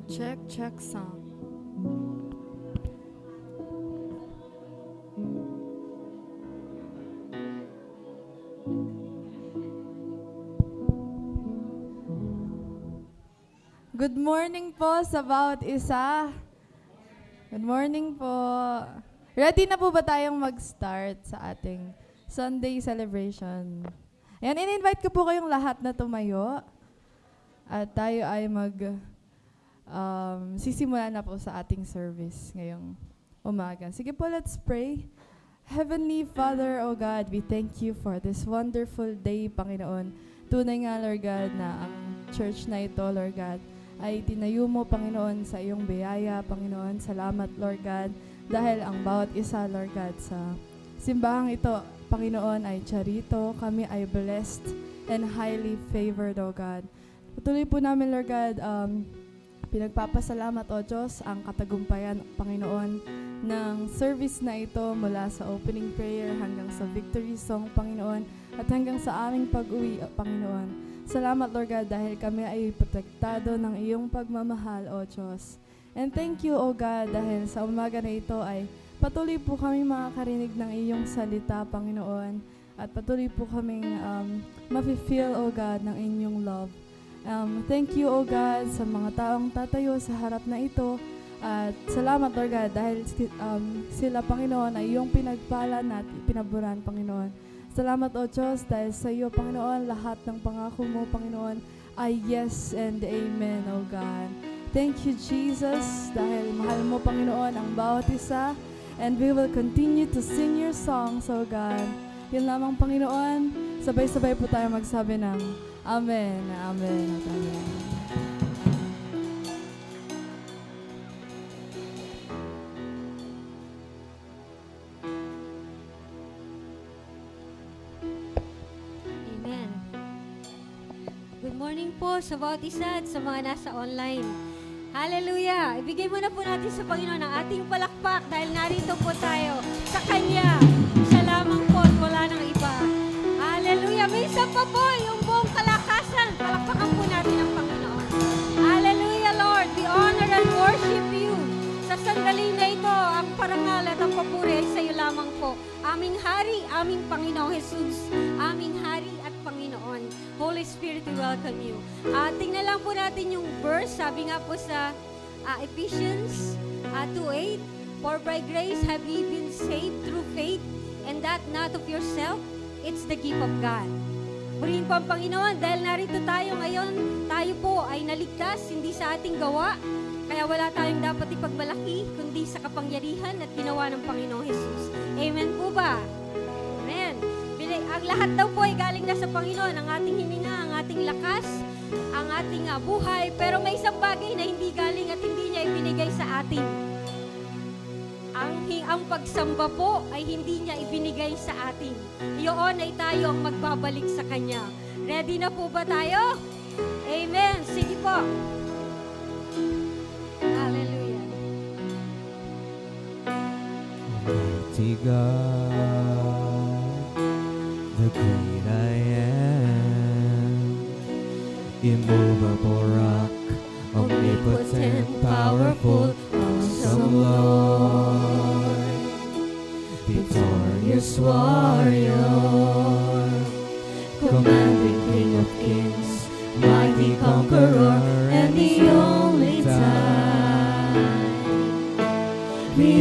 Check sound. Good morning po sa bawat isa. Good morning po. Ready na po ba tayong mag-start sa ating Sunday celebration? Ayan, in-invite ko po kayong lahat na tumayo. At tayo ay sisimula na po sa ating service ngayong umaga. Sige po, let's pray. Heavenly Father, O God, we thank you for this wonderful day, Panginoon. Tunay nga, Lord God, na ang church na ito, Lord God, ay tinayo mo, Panginoon, sa iyong biyaya, Panginoon. Salamat, Lord God, dahil ang bawat isa, Lord God, sa simbahang ito, Panginoon, ay charito. Kami ay blessed and highly favored, O God. Patuloy po namin, Lord God, pinagpapasalamat, O Diyos, ang katagumpayan, Panginoon, ng service na ito mula sa opening prayer hanggang sa victory song, Panginoon, at hanggang sa aming pag-uwi, Panginoon. Salamat, Lord God, dahil kami ay protektado ng iyong pagmamahal, O Diyos. And thank you, O God, dahil sa umaga na ito ay patuloy po kami makakarinig ng iyong salita, Panginoon, at patuloy po kaming mafe-feel, O God, ng inyong love. Thank you, O God, sa mga taong tatayo sa harap na ito. At salamat, Lord God, dahil sila, Panginoon, ay iyong pinagpalan at pinaburan, Panginoon. Salamat, O Diyos, dahil sa iyo, Panginoon, lahat ng pangako mo, Panginoon, ay yes and amen, O God. Thank you, Jesus, dahil mahal mo, Panginoon, ang bawat isa. And we will continue to sing your songs, O God. Yun lamang, Panginoon, sabay-sabay po tayo magsabi ng Amen, Amen, at Amen. Amen. Good morning po sa bawat isa at sa mga nasa online. Hallelujah! Ibigay muna po natin sa Panginoon ang ating palakpak dahil narito po tayo sa Kanya. Siya lamang po at wala nang iba. Hallelujah! May isa pa po yung buong kalakasan. Palakpakan po natin ang Panginoon. Hallelujah, Lord! We honor and worship you. Sa sandali na ito, ang parangal at ang papuri ay sa iyo lamang po. Aming Hari, aming Panginoong Jesus, aming Hari at Panginoon. Holy Spirit, we welcome you. Tingnan lang po natin yung verse, sabi nga po sa Ephesians 2:8, For by grace have ye been saved through faith, and that not of yourself, it's the gift of God. Purihin po ang Panginoon dahil narito tayo ngayon, tayo po ay naligtas, hindi sa ating gawa, kaya wala tayong dapat ipagmalaki, kundi sa kapangyarihan at ginawa ng Panginoong Jesus. Amen po ba? Amen. Ang lahat daw po ay galing na sa Panginoon, ang ating hininga, ang ating lakas, ang ating buhay, pero may isang bagay na hindi galing at hindi niya ibinigay sa atin. Ang pagsamba po ay hindi niya ibinigay sa atin. Iyon ay tayo ang magbabalik sa Kanya. Ready na po ba tayo? Amen. Sige po. Hallelujah. Mighty God, the great I am, immovable rock, omnipotent, powerful, awesome Lord, victorious warrior, commanding King of kings, mighty conqueror, and the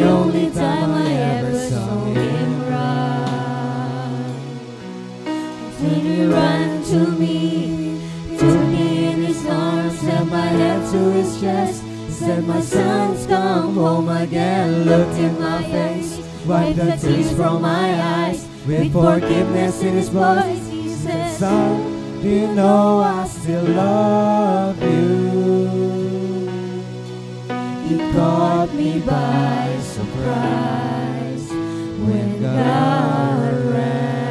only time I ever saw him run. Till he ran to me, took me in his arms, held my head to his chest, said, my son's come home again, looked in my face, wiped the tears from my eyes, with forgiveness in his voice, he said, son, do you know I still love you? You caught me by surprise when God ran.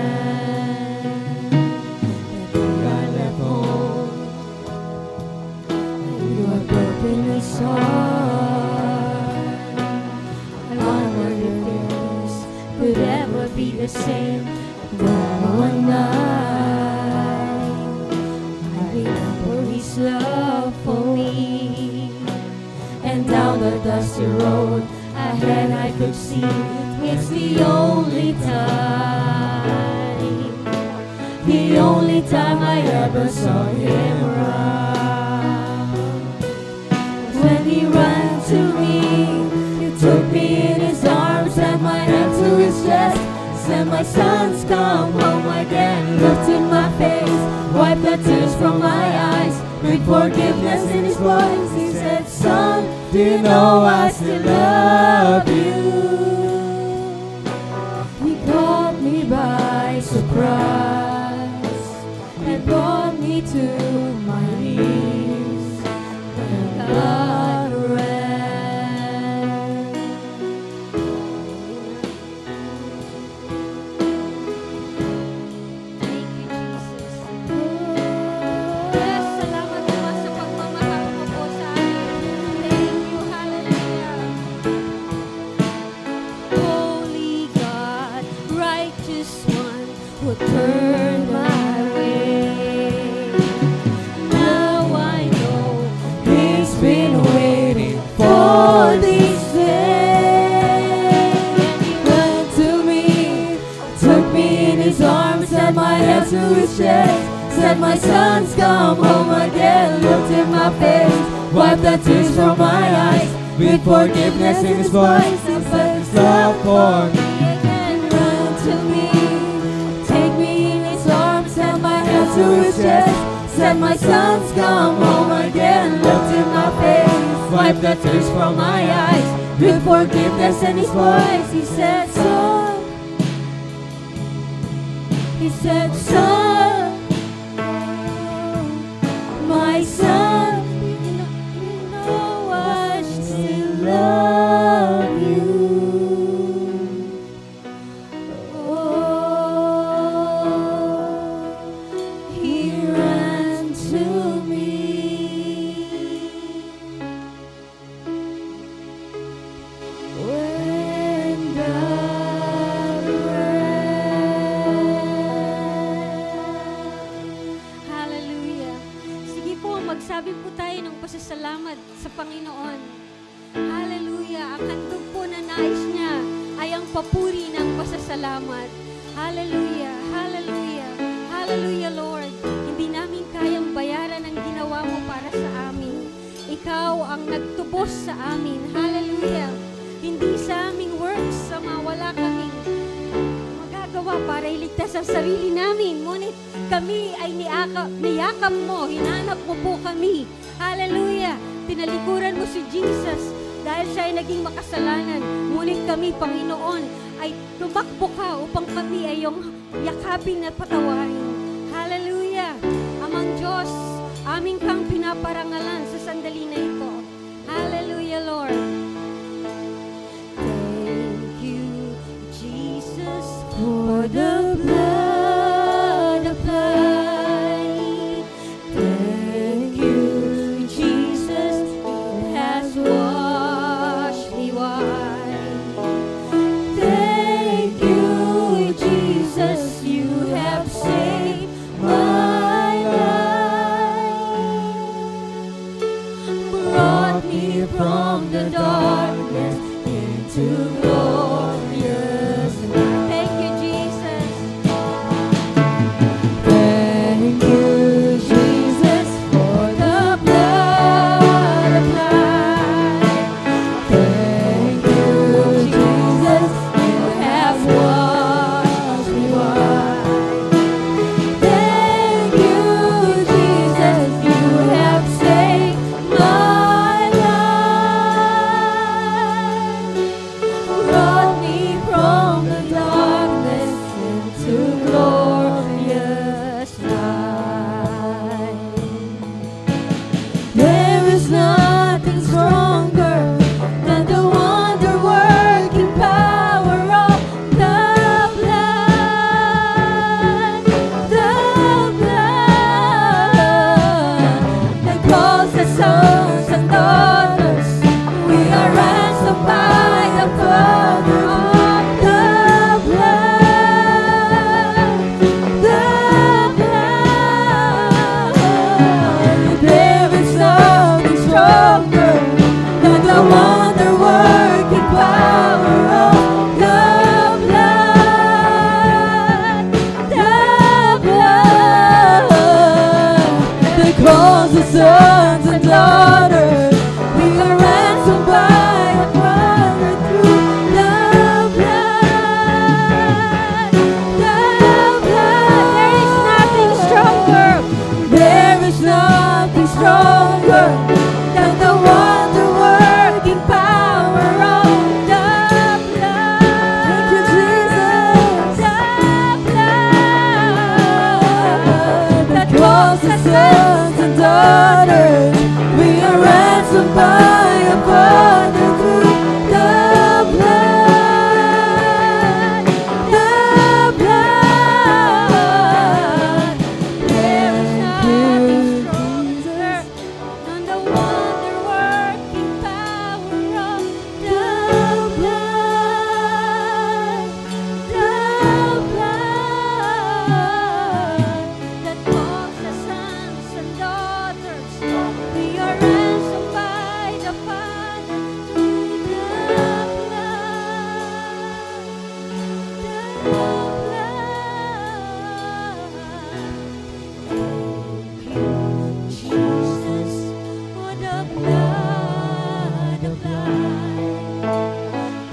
And I left home, and you are broken his heart. I wonder if this could ever be the same. That one night, I remember his love for me. dusty road ahead I could see. It's the only time I ever saw him run. When he ran to me, he took me in his arms, set my hand to his chest, said, "My sons, come home again." Looked in my face, wiped the tears from my eyes, with forgiveness in his voice. He said, "Son, do you know I still love you?" He caught me by surprise and brought me to my knees and got rest. Thank you, Jesus. Yes, salamat naman sa pagmamahal mo po sa amin. Thank you, hallelujah. Holy God, righteous one, who turned my way. Now I know He's been waiting for this day. And He went to me, took me in His arms, set my hands to His chest, said, "My sons, come home again." Looked in my face, wiped the tears from my eyes, with forgiveness in His voice. He said, "His love for me again." Run to me, take me in His arms, set my hands to His chest, said, "My sons, come home again." Looked in my face, wiped the tears from my eyes, with forgiveness in His voice. He said, "Son," He said, "Son, my son, you know I still love you." Oh, He ran to me. When God ran. Hallelujah. Sige po, magsabi po tayo ng pasasalamat sa Panginoon. Hallelujah. Ang handog po na nais niya ay ang papuri ng pasasalamat. Hallelujah. Hallelujah. Hallelujah, Lord. Hindi namin kayang bayaran ang ginawa mo para sa amin. Ikaw ang nagtubos sa amin. Hallelujah. Hindi sa aming works, sama wala kaming magagawa para iligtas ang sarili namin. Ngunit kami ay niyakap mo, hinanap mo po kami. Hallelujah! Tinalikuran mo si Jesus dahil siya ay naging makasalanan. Ngunit kami, Panginoon, ay tumakbo ka upang kami ay iyong yakapin at patawarin. Hallelujah! Amang Diyos, aming kang pinaparangalan sa sandali na ito. Hallelujah, Lord! Thank you, Jesus, for the blood applied. Thank you, Jesus, it has washed me white. Thank you, Jesus, you have saved my life. Brought me from the darkness into glorious light. Thank you, Jesus. Thank you, Jesus, for the blood applied. Thank you, Jesus, you have washed me white. Thank you, Jesus, you have saved my life. Brought me from the darkness into glorious light. There is nothing stronger than the wonder-working power of the blood. The blood that calls the sons and daughters. We are ransomed by the Father of the blood. The blood. There is nothing stronger than the wonder waters. We are ransomed by a Father through the blood. The blood. There is Thank you, nothing stronger than the wonder-working power of the blood. The blood that calls us sons and daughters. We are ransomed by the Father through the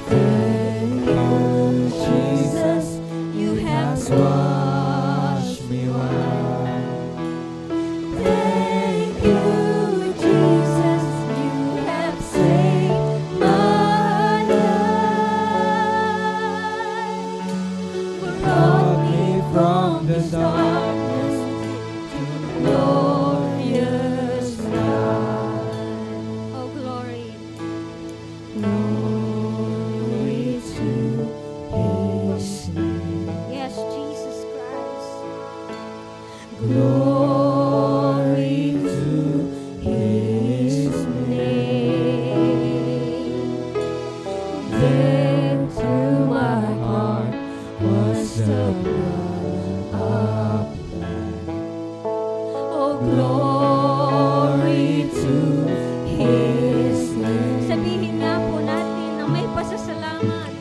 thank you, Jesus. You have washed me white. Thank you, Jesus. You have saved my life. Brought me from the darkness to glorious light. Oh, glory. Glory to His name. Yes, Jesus Christ. Glory to His Name. Then to my heart was the blood of Lamb. Oh, glory to His name. Sabihin nga po natin na may pasasalamat.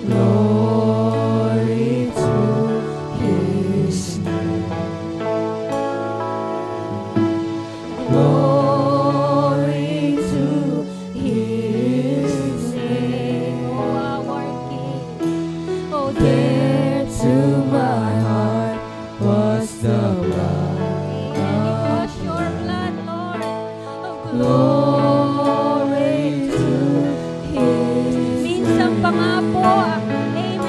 Glory to His name. Glory to His name. Oh, our King. Oh, There to my heart was the blood. and it was your blood, Lord. Oh, Glory to His minsan pa nga po. Amen.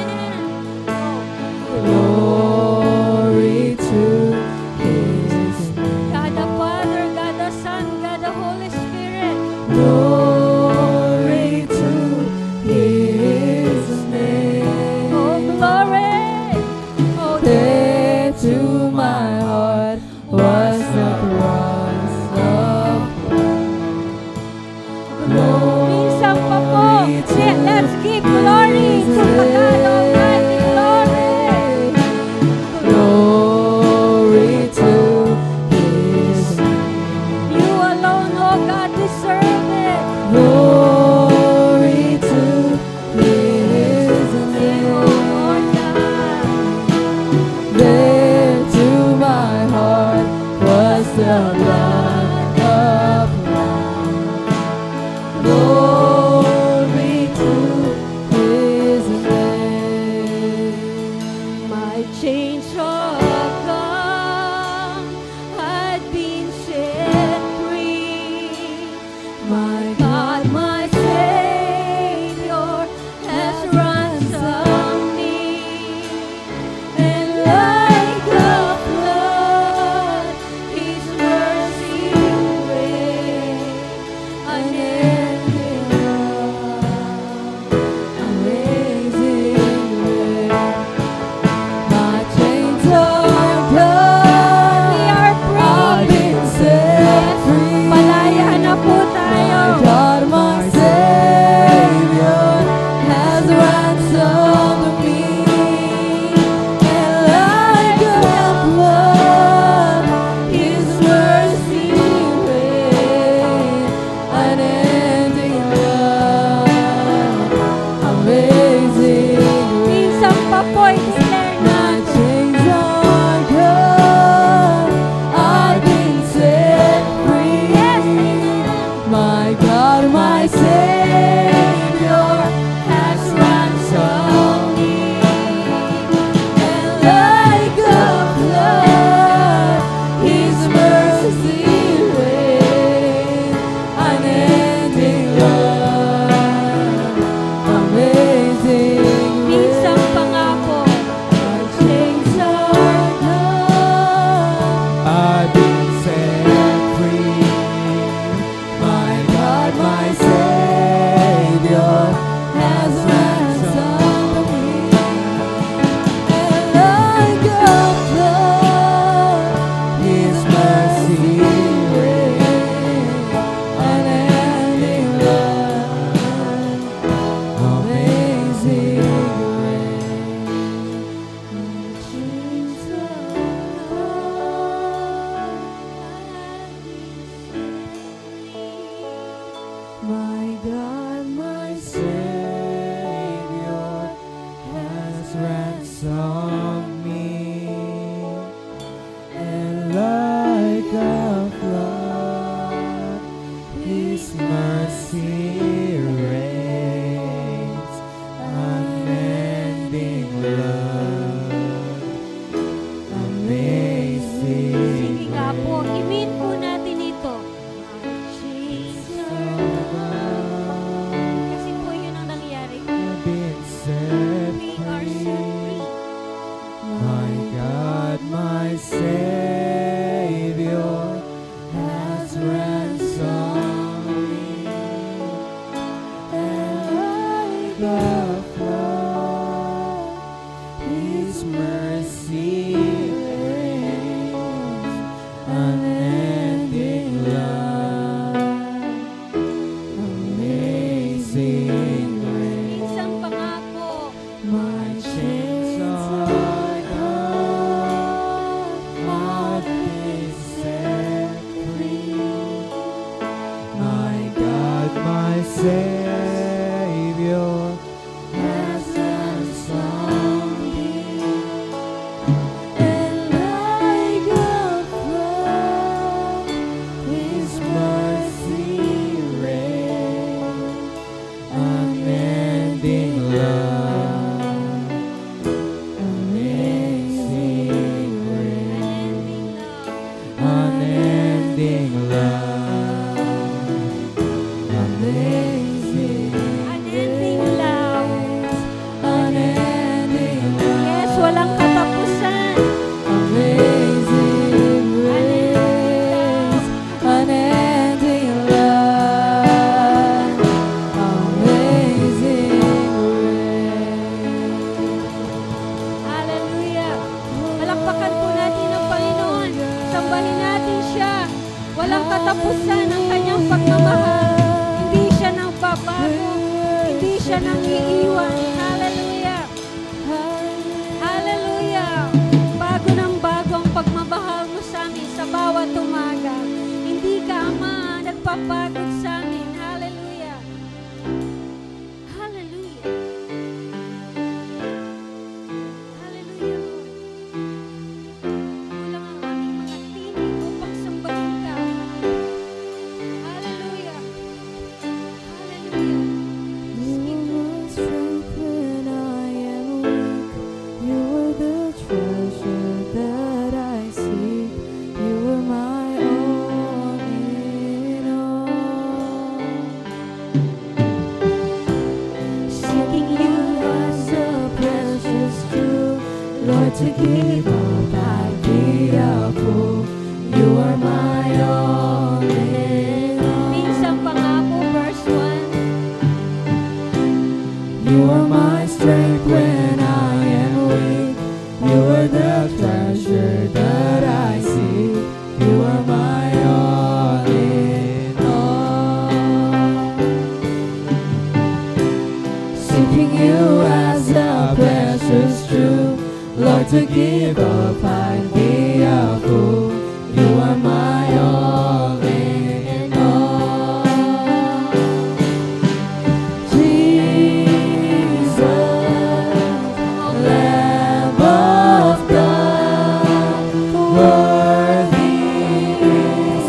glory to His God the Father, God the Son, God the Holy Spirit. glory to His name. Oh, glory. Oh, There to my heart was the cross of minsan pa po. Let's give glory to God Almighty. Glory. glory to His name. You alone, oh God, deserve it. Glory to His Oh, name. Lord God. There to my heart was the blood of Lamb. Glory to His name. My chains are gone, I've been set free. My God, my Savior, has ransomed me. and like a flood, His mercy rained, unending love, amazing grace. My chains are gone, We are I've free. been set free. Palaya na po My tayo. God, my Savior, has ransomed me, and like a flood, His mercy rained, unending love, amazing grace. Minsan pa po, i-declare My natin. chains are gone, I've been set free. Yes, amen. My My God, my Savior has ransomed me, and like a flood, His mercy reigns, unending love, amazing. Sige nga po, i-mean po natin ito. Kasi po yun ang nangyari. Been set We are set free. My God, my Savior has ransomed me, and like a flood, His mercy reigns, unending love, amazing grace. Minsan pangako, My chains are gone, I've been set free. My God, my Savior has ransomed me, and like a flood, His mercy reigns, unending love, amazing grace, unending love, amazing unending love. grace, unending love. Yes, walang katapusan. Amazing grace, unending love, amazing grace. Hallelujah. Palakpakan po natin ang Panginoon. Sambahin natin siya. Walang katapusan ang kanyang pagmamahal. Hindi siya nang babago. Hindi siya nang iiwan. Hallelujah. Hallelujah. Bago ng bago ang pagmamahal mo sa amin sa bawat umaga. Hindi ka, Ama, nagpapagod sa amin. Hallelujah. Hallelujah. Hallelujah, Lord. Kulang ang aming mga tinig upang sambahin ka. Hallelujah. Hallelujah. You are my strength when I am weak. You are the treasure that I seek. You are my all in all. Seeking you as a precious jewel, Lord, to give up I'd be a fool. You are my all in all. Minsan pangako, verse 1. You are my strength when I am weak. You are the treasure that I seek. You are my all in all. Seeking you as a precious jewel, Lord, to give up I'd be a fool. You are my all in all. Jesus, Lamb of God, worthy is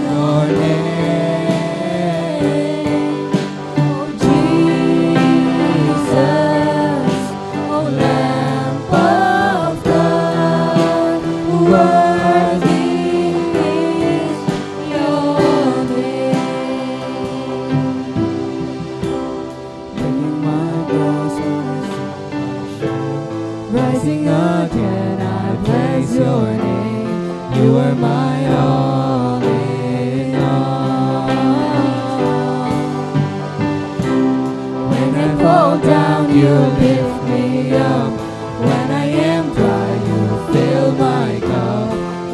your name. Oh, Jesus, oh, Lamb of God, worthy is your name. Bringing my gospel, rising again, I praise your name. You are my all in all. When I fall down, you lift me up. When I am dry, you fill my cup.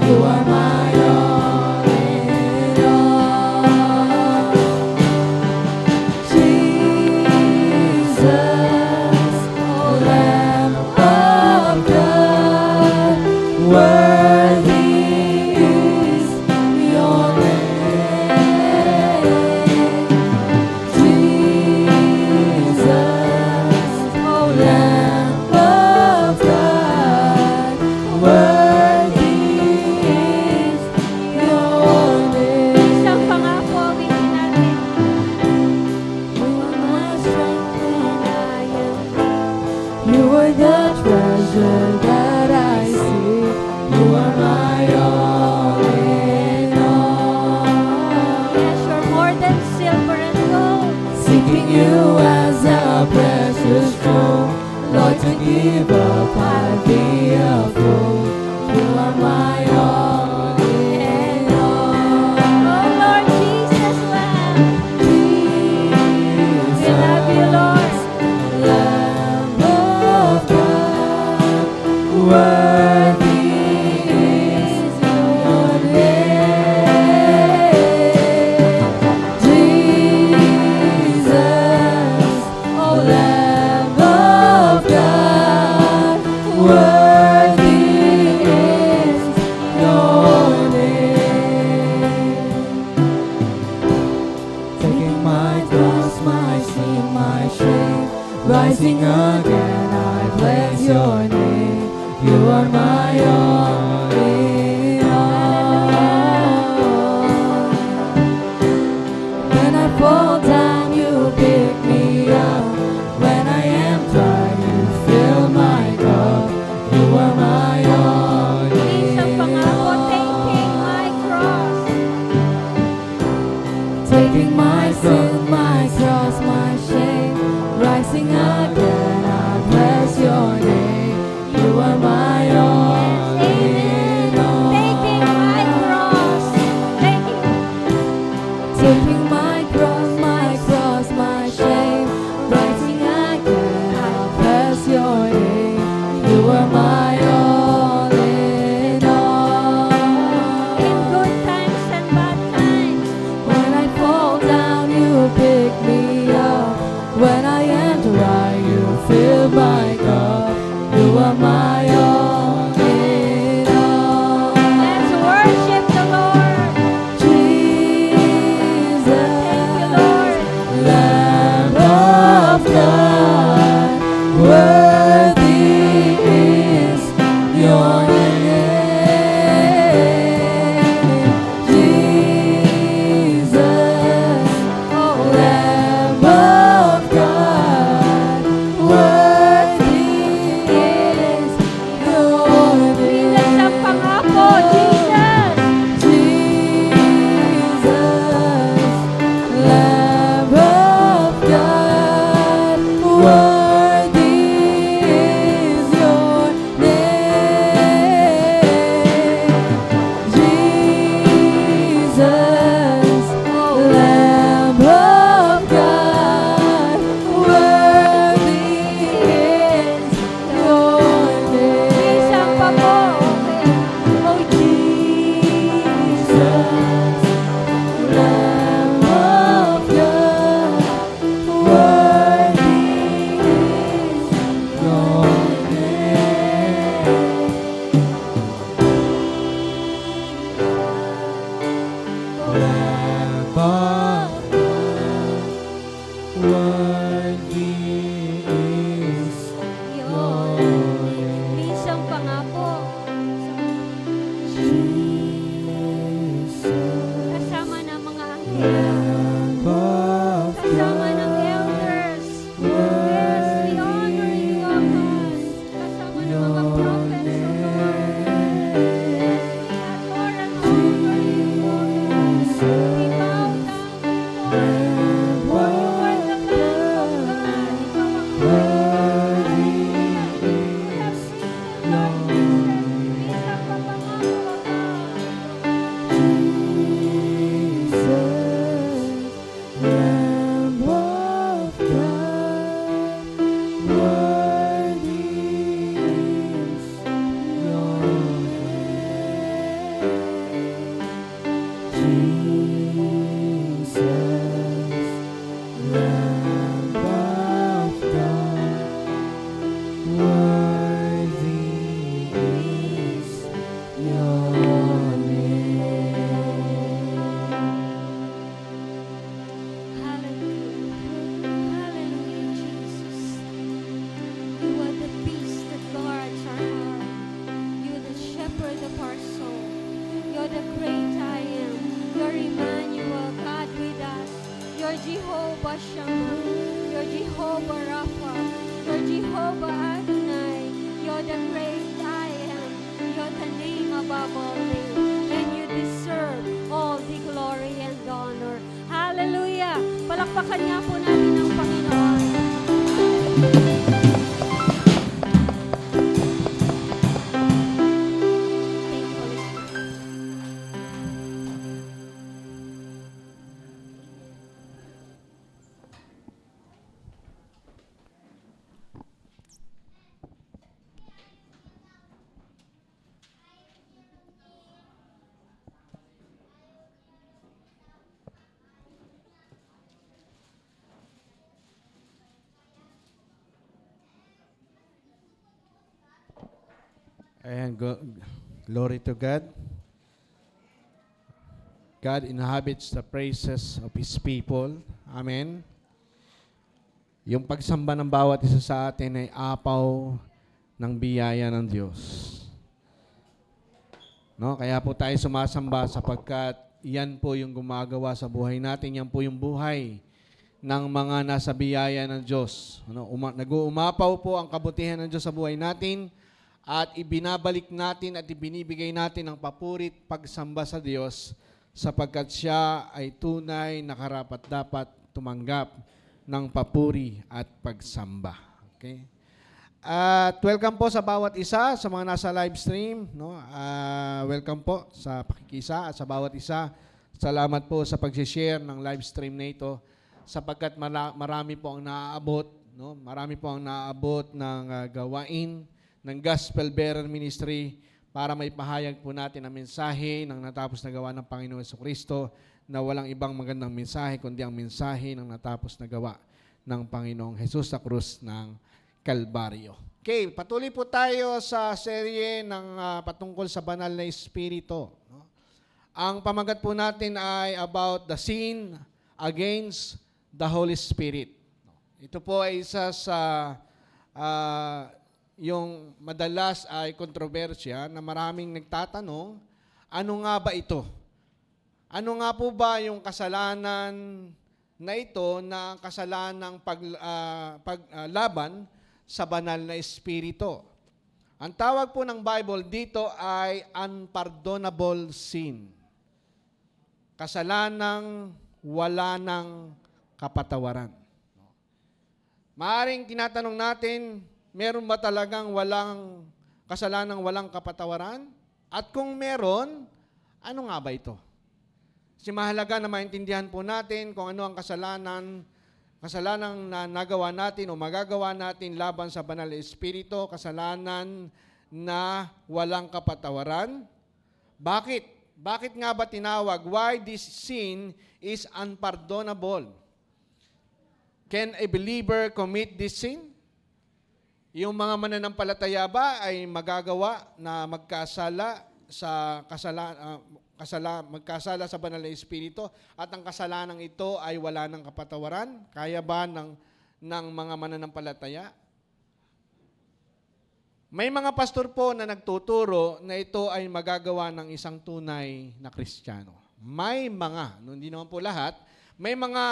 You are my all in all. Jesus, oh Lamb of God, worthy is your name. you as a precious stone. Lord, to give up, I'd be a fool. You are my all in all. Oh Lord Jesus, Lamb. Jesus, We love you, Lord. Lamb of God, worthy is your name. Jesus, oh Lamb of God, worthy is your name. Taking my cross, my sin, my shame, rising again, I bless your name. You are my all in all. When I fall down, you pick me up. When I am dry, you fill my cup. You are my all Isang in pangako, taking all. my cross. Taking my sin, my cross, my shame, rising again, I bless your name. You are my all in all. Taking my cross. Taking my cross, my shame, rising again, I bless your name. You are my all in all. In good times and bad times. When I fall down, you pick me up. When I am dry, you fill my cup. You are my all in all. Let's worship the Lord. Jesus, Thank you, Lord. Lamb of God, worthy is your name. Jesus, oh Lamb of God, worthy is your name. Jesus ang pangako, Jesus. Jesus, Lamb of God, worthy is your name. Jesus, Lamb of God, worthy is your name. Isang pa po. Oh Jesus, Lamb of God, worthy is your name. Lamb of God, worthy is your name. Isang pangako. Jesus, Kasama ng mga anghel. Lamb of Kasama ng God, elders. Yes, worthy we honor you, O God. Kasama ng mga prophets, O Lord. Yes, we adore and honor you, O Lord. We bow down before you. For you are the Lamb of God. Ikaw ang worthy We have is seen you, your Lord Jesus. Isang pa pangako, O God. Jesus, Lamb of God, worthy is your name. Jesus, Lamb of God, worthy is your name. Hallelujah. Hallelujah, Jesus. You are the peace that guards our heart. You are the shepherd of our soul. You're the great I am. You're Emmanuel, God with us. You're Jehovah Shammah. You're Jehovah Rapha. You're Jehovah Adonai. You're the great I am. You're the name above all names. And you deserve all the glory and honor. Hallelujah! Palakpakan niya po natin ang Panginoon. And glory to God. God inhabits the praises of His people. Amen. Yung pagsamba ng bawat isa sa atin ay apaw ng biyaya ng Diyos. No? Kaya po tayo sumasamba sapagkat yan po yung gumagawa sa buhay natin. Yan po yung buhay ng mga nasa biyaya ng Diyos. Nag-uumapaw po ang kabutihan ng Diyos sa buhay natin at ibinabalik natin at ibinibigay natin ang papurit pagsamba sa Diyos sapagkat siya ay tunay na karapat-dapat tumanggap ng papuri at pagsamba. Okay? At welcome po sa bawat isa, sa mga nasa live stream. No? Welcome po sa pakikisa at sa bawat isa. Salamat po sa pag-share ng live stream na ito sapagkat marami po ang naaabot. No? Marami po ang naaabot ng gawain ng Gospel Bearer Ministry para may pahayag po natin ang mensahe ng natapos na gawa ng Panginoon Jesucristo na walang ibang magandang mensahe kundi ang mensahe ng natapos na gawa ng Panginoong Jesus sa krus ng Kalbaryo. Okay, patuloy po tayo sa serye ng patungkol sa banal na Espiritu. No? Ang pamagat po natin ay about the sin against the Holy Spirit. Ito po ay isa sa yung madalas ay kontrobersya na maraming nagtatanong, ano nga ba ito? Ano nga po ba yung kasalanan na ito na kasalanang paglaban sa banal na Espiritu? Ang tawag po ng Bible dito ay unpardonable sin. Kasalanang wala ng kapatawaran. Maaring tinatanong natin, meron ba talagang kasalanang walang kapatawaran? At kung meron, ano nga ba ito? Kasi mahalaga na maintindihan po natin kung ano ang kasalanang na nagawa natin o magagawa natin laban sa banal na Espiritu, kasalanan na walang kapatawaran. Bakit? Bakit nga ba tinawag? Why this sin is unpardonable? Can a believer commit this sin? Yung mga mananampalataya ba ay magagawa na magkasala sa banal na Espiritu at ang kasalanang ito ay wala ng kapatawaran? Kaya ba ng mga mananampalataya? May mga pastor po na nagtuturo na ito ay magagawa ng isang tunay na Kristiyano. May mga, hindi naman po lahat, may mga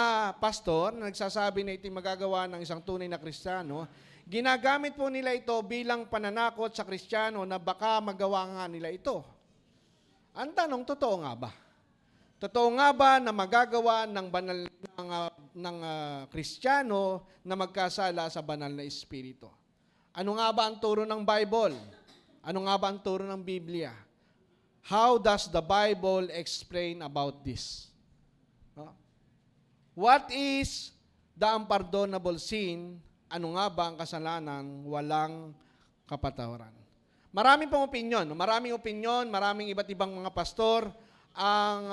pastor na nagsasabi na ito ay magagawa ng isang tunay na Kristiyano. Ginagamit po nila ito bilang pananakot sa Kristiyano na baka magawa nga nila ito. Ang tanong, totoo nga ba? Totoo nga ba na magagawa ng banal ng Kristiyano na magkasala sa banal na Espiritu? Ano nga ba ang turo ng Bible? Ano nga ba ang turo ng Biblia? How does the Bible explain about this? What is the unpardonable sin? Ano nga ba ang kasalanan walang kapatawaran? Maraming pong opinyon, maraming iba't ibang mga pastor ang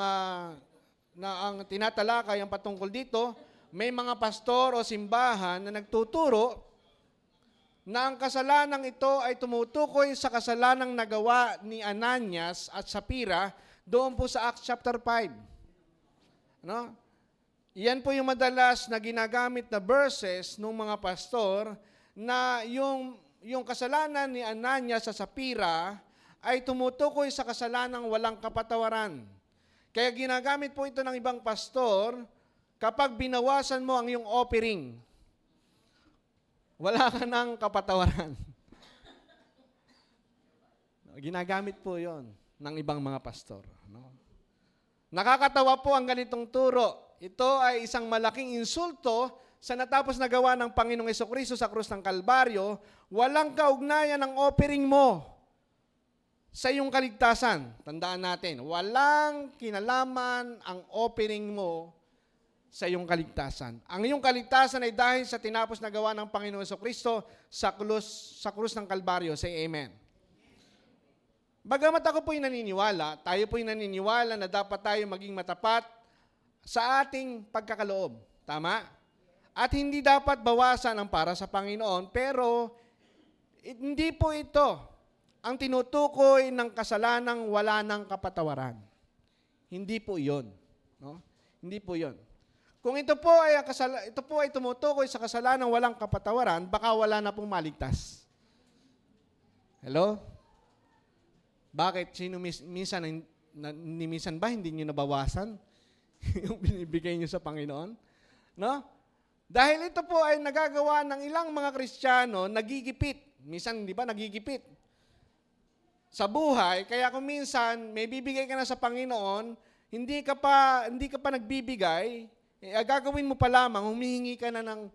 tinatalakay ang patungkol dito. May mga pastor o simbahan na nagtuturo na ang kasalanang ito ay tumutukoy sa kasalanang nagawa ni Ananias at Sapphira doon po sa Acts chapter 5. Ano? Iyan po yung madalas na ginagamit na verses ng mga pastor na yung kasalanan ni Ananias sa Sapphira ay tumutukoy sa kasalanang walang kapatawaran. Kaya ginagamit po ito ng ibang pastor kapag binawasan mo ang iyong offering. Wala ka ng kapatawaran. Ginagamit po yon ng ibang mga pastor. No? Nakakatawa po ang ganitong turo. Ito ay isang malaking insulto sa natapos na gawa ng Panginoong Jesucristo sa krus ng Kalbaryo. Walang kaugnayan ang offering mo sa iyong kaligtasan. Tandaan natin, walang kinalaman ang offering mo sa iyong kaligtasan. Ang iyong kaligtasan ay dahil sa tinapos na gawa ng Panginoong Jesucristo sa krus ng Kalbaryo. Say amen. Bagamat ako po'y naniniwala, tayo po'y naniniwala na dapat tayo maging matapat sa ating pagkakaloob. Tama? At hindi dapat bawasan ang para sa Panginoon, pero hindi po ito ang tinutukoy ng kasalanang wala ng kapatawaran. Hindi po 'yon, no? Hindi po 'yon. Kung ito po ay tumutukoy sa kasalanang walang kapatawaran, baka wala na pong maligtas. Hello? Bakit? Minsan ba hindi niyo nabawasan yung binibigay niyo sa Panginoon? No? Dahil ito po ay nagagawa ng ilang mga Kristiyano, nagigipit. Minsan, di ba, nagigipit sa buhay. Kaya kung minsan may bibigay ka na sa Panginoon, hindi ka pa nagbibigay, gagawin mo pa lamang, humihingi ka na ng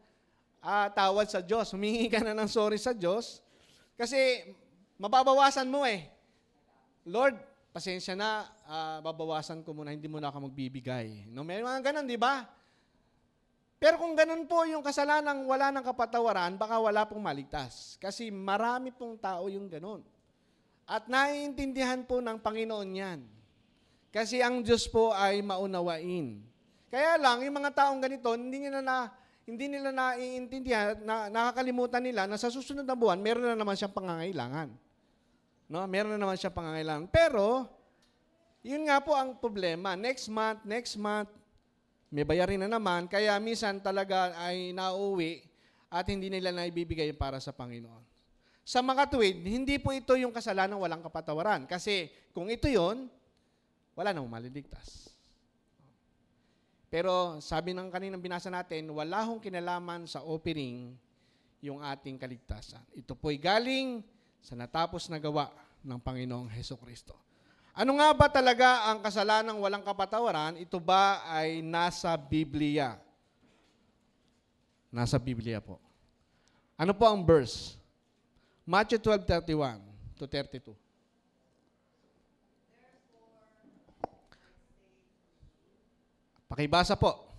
tawad sa Diyos, humihingi ka na ng sorry sa Diyos, kasi mababawasan mo eh. Lord, pasensya na, babawasan ko muna, hindi mo na ako magbibigay. No, may mga ganun, di ba? Pero kung ganun po yung kasalanang wala ng kapatawaran, baka wala pong maligtas. Kasi marami pong tao yung ganun. At naiintindihan po ng Panginoon yan. Kasi ang Diyos po ay maunawain. Kaya lang, yung mga taong ganito, hindi nila naiintindihan, nakakalimutan nila na sa susunod na buwan, meron na naman siyang pangangailangan. No? Meron na naman siyang pangangailangan. Pero, yun nga po ang problema. Next month, may bayarin na naman, kaya minsan talaga ay nauwi at hindi nila naibibigay para sa Panginoon. Sa makatuwid, hindi po ito yung kasalanan walang kapatawaran. Kasi kung ito yon, wala namang maliligtas. Pero sabi ng kaninang binasa natin, wala hong kinalaman sa offering yung ating kaligtasan. Ito po'y galing sa natapos na gawa ng Panginoong Hesukristo. Ano nga ba talaga ang kasalanang walang kapatawaran? Ito ba ay nasa Biblia? Nasa Biblia po. Ano po ang verse? Matthew 12:31 to 32. Pakibasa po.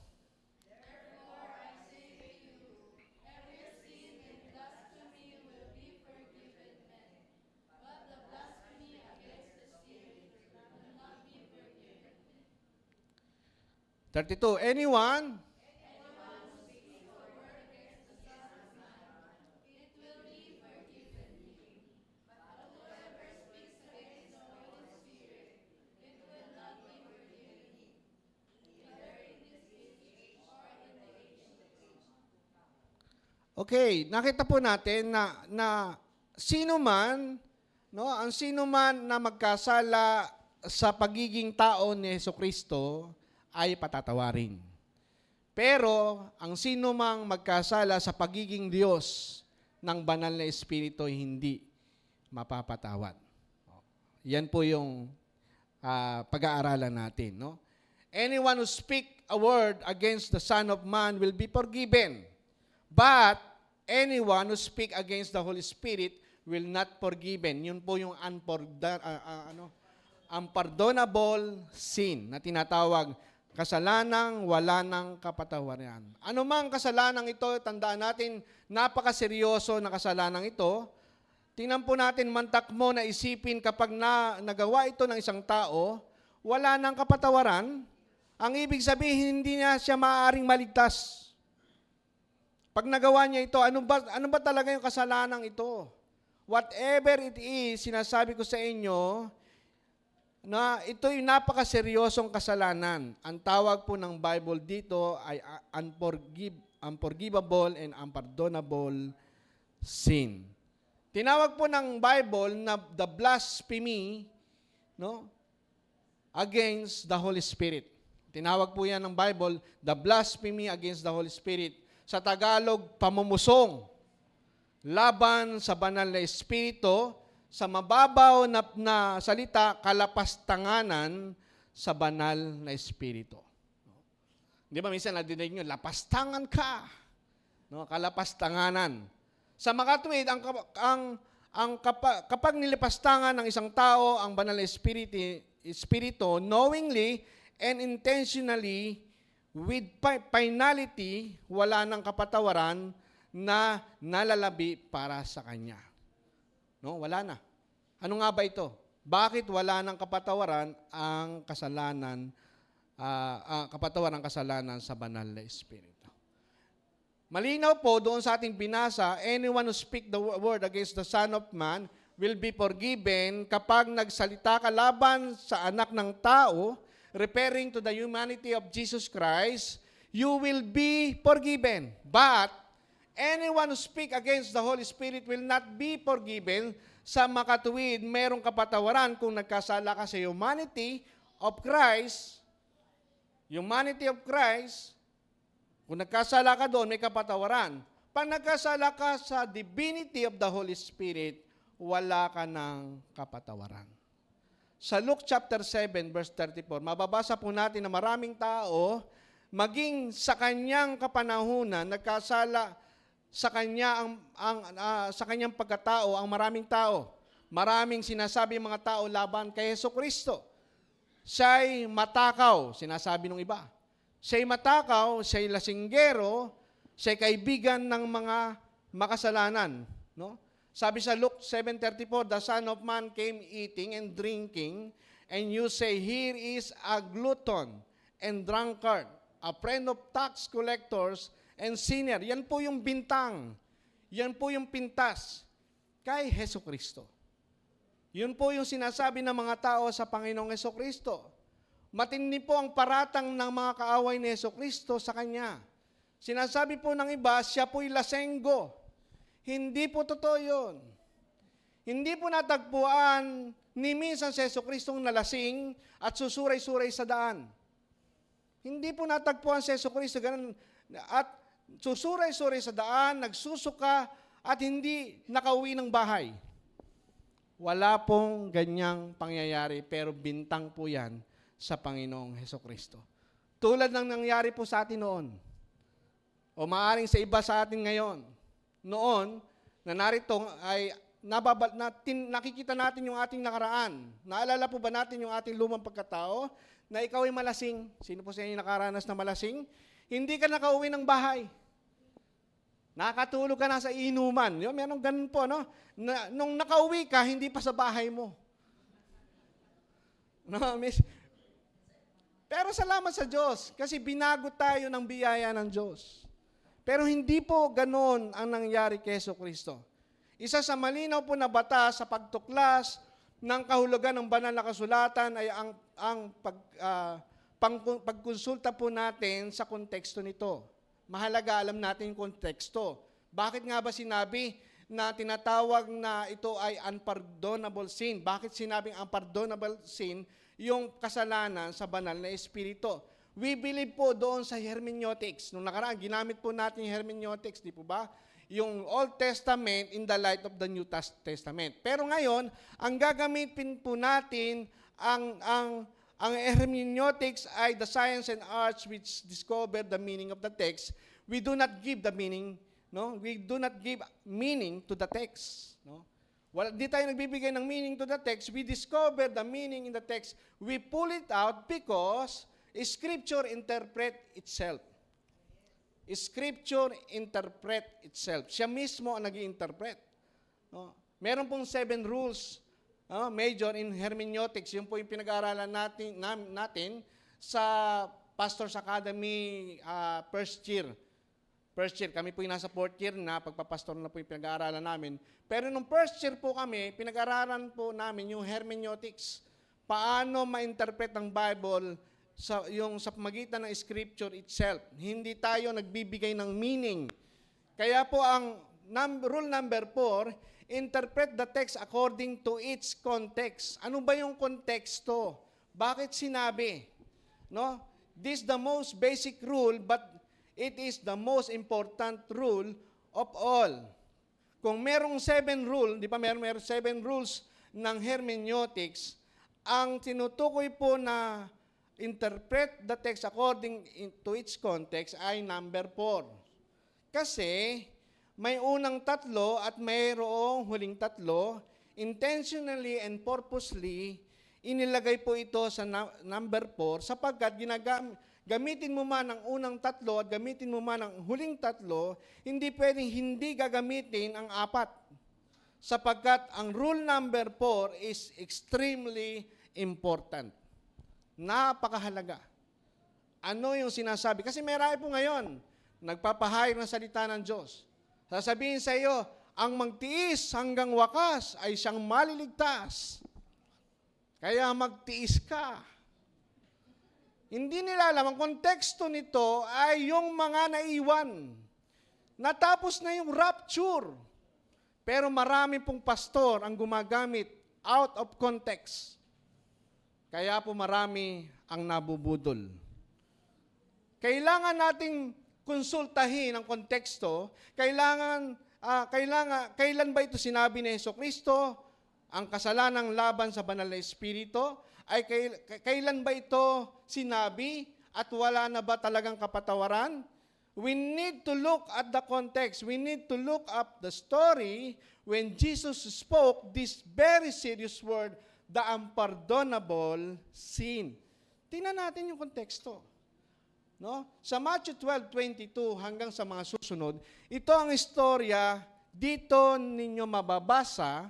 Anyone? Okay, nakita po natin na sino man, no, ang sino man na magkasala sa pagiging tao ni Hesukristo ay patatawarin. Pero ang sino mang magkasala sa pagiging Diyos ng banal na Espiritu ay hindi mapapatawad. Yan po yung pag-aaralan natin. No? Anyone who speak a word against the Son of Man will be forgiven. But anyone who speak against the Holy Spirit will not forgiven. Yun po yung unpardonable sin na tinatawag kasalanang wala ng kapatawaran. Ano mang kasalanang ito, tandaan natin, napakaseryoso na kasalanang ito. Tingnan po natin, mantakmo na isipin kapag nagawa ito ng isang tao, wala ng kapatawaran, ang ibig sabihin, hindi na siya maaaring maligtas. Pag nagawa niya ito, ano ba talaga yung kasalanang ito? Whatever it is, sinasabi ko sa inyo, na ito'y napakaseryosong kasalanan. Ang tawag po ng Bible dito ay unforgivable and unpardonable sin. Tinawag po ng Bible na the blasphemy, no, against the Holy Spirit. Tinawag po yan ng Bible, the blasphemy against the Holy Spirit. Sa Tagalog, pamumusong laban sa banal na Espiritu. Sa mababaw na salita, kalapastanganan sa banal na Espiritu. Di ba minsan nadinig nyo, lapastangan ka. No, kalapastanganan. Sa makatuwid, kapag nilipastangan ng isang tao ang banal na Espiritu, knowingly and intentionally, with finality, wala ng kapatawaran na nalalabi para sa kanya. No, wala na. Ano nga ba ito? Bakit wala ng kapatawaran ang kasalanan, kapatawaran ng kasalanan sa banal na Espiritu? Malinaw po doon sa ating binasa, anyone who speak the word against the Son of Man will be forgiven kapag nagsalita ka laban sa anak ng tao, referring to the humanity of Jesus Christ, you will be forgiven. But anyone who speak against the Holy Spirit will not be forgiven. Sa makatuwid, merong kapatawaran kung nagkasala ka sa humanity of Christ. Humanity of Christ, kung nagkasala ka doon, may kapatawaran. Pag nagkasala ka sa divinity of the Holy Spirit, wala ka ng kapatawaran. Sa Luke chapter 7, verse 34, mababasa po natin na maraming tao, maging sa kanyang kapanahunan, nagkasala sa kanya sa kanyang pagkatao ang maraming tao. Maraming sinasabi mga tao laban kay Hesukristo. Siya'y matakaw, sinasabi ng iba. Siya'y matakaw, siya'y lasinggero, siya'y kaibigan ng mga makasalanan, no? Sabi sa Luke 7:34, the Son of Man came eating and drinking, and you say, here is a glutton and drunkard, a friend of tax collectors and sinner. Yan po yung bintang. Yan po yung pintas kay Hesukristo. Yun po yung sinasabi ng mga tao sa Panginoong Hesukristo. Matindi po ang paratang ng mga kaaway ni Hesukristo sa Kanya. Sinasabi po ng iba, siya po'y lasenggo. Hindi po totoo yun. Hindi po natagpuan ni minsan si Jesucristong nalasing at susuray-suray sa daan. Hindi po natagpuan si Jesucristo ganun at susuray-suray sa daan, nagsusuka at hindi nakauwi ng bahay. Wala pong ganyang pangyayari pero bintang po yan sa Panginoong Jesucristo. Tulad ng nangyari po sa atin noon o maaring sa iba sa atin ngayon. Noon, na narito ay nakikita natin yung ating nakaraan. Naalala po ba natin yung ating lumang pagkatao na ikaw ay malasing? Sino po sa inyo nakaranas na malasing? Hindi ka nakauwi ng bahay. Nakatulog ka na sa inuman. Yun, meron ganun po, no? Nung nakauwi ka, hindi pa sa bahay mo. No, miss? Pero salamat sa Diyos kasi binago tayo ng biyaya ng Diyos. Pero hindi po ganoon ang nangyari kay Jesucristo. Isa sa malinaw po na batas sa pagtuklas ng kahulugan ng banal na kasulatan ay ang pagkonsulta po natin sa konteksto nito. Mahalaga alam natin yung konteksto. Bakit nga ba sinabi na tinatawag na ito ay unpardonable sin? Bakit sinabing unpardonable sin yung kasalanan sa banal na espiritu? We believe po doon sa hermeneutics. Nung nakaraan, ginamit po natin yung hermeneutics, di po ba? Yung Old Testament in the light of the New Testament. Pero ngayon, ang gagamitin po natin, ang hermeneutics ay the science and arts which discover the meaning of the text. We do not give the meaning, no? We do not give meaning to the text, no? Di tayo nagbibigay ng meaning to the text. We discover the meaning in the text. We pull it out because Scripture interpret itself. Scripture interpret itself. Siya mismo ang nag-i-interpret. No? Meron pong 7 rules, major in hermeneutics. Yun po yung pinag-aaralan natin sa Pastor's Academy first year. Kami po yung nasa 4th year na, pagpapastor na po yung pinag-aaralan namin. Pero nung first year po kami, pinag-aaralan po namin yung hermeneutics. Paano ma-interpret ang Bible sa pamagitan ng Scripture itself. Hindi tayo nagbibigay ng meaning. Kaya po ang rule number 4, interpret the text according to its context. Ano ba yung konteksto? Bakit sinabi? No? This is the most basic rule, but it is the most important rule of all. Kung merong 7 rule, di ba merong 7 rules ng hermeneutics, ang tinutukoy po na interpret the text according to its context ay number 4. Kasi may unang 3 at mayroong huling 3, intentionally and purposely, inilagay po ito sa number 4 sapagkat gamitin mo man ang unang 3 at gamitin mo man ang huling 3, hindi pwedeng hindi gagamitin ang 4. Sapagkat ang rule number 4 is extremely important. Napakahalaga. Ano yung sinasabi? Kasi may marami po ngayon, nagpapahayag ng salita ng Diyos. Sasabihin sa iyo, ang magtiis hanggang wakas ay siyang maliligtas. Kaya magtiis ka. Hindi nila alam, ang konteksto nito ay yung mga naiwan. Natapos na yung rapture. Pero marami pong pastor ang gumagamit out of context. Kaya po marami ang nabubudol. Kailangan nating konsultahin ang konteksto. Kailan ba ito sinabi ni Jesucristo? Ang kasalanang laban sa banal na espiritu? Ay kailan ba ito sinabi at wala na ba talagang kapatawaran? We need to look at the context. We need to look up the story when Jesus spoke this very serious word, the unpardonable sin. Tingnan natin yung konteksto. No? Sa Matthew 12:22 hanggang sa mga susunod, ito ang istorya, dito ninyo mababasa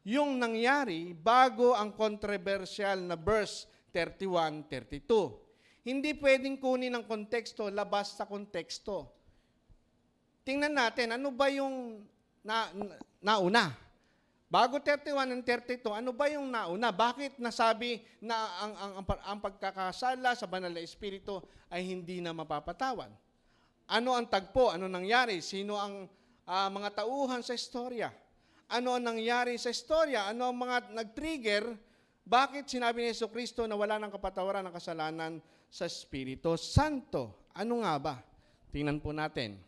yung nangyari bago ang controversial na verse 31-32. Hindi pwedeng kunin ang konteksto, labas sa konteksto. Tingnan natin, ano ba yung nauna? Bago 31 and 32, ano ba yung nauna? Bakit nasabi na ang pagkakasala sa banal na espiritu ay hindi na mapapatawan? Ano ang tagpo? Ano nangyari? Sino ang mga tauhan sa istorya? Ano ang nangyari sa istorya? Ano ang mga nag-trigger? Bakit sinabi ni Jesucristo na wala ng kapatawaran ng kasalanan sa Espiritu Santo? Ano nga ba? Tingnan po natin.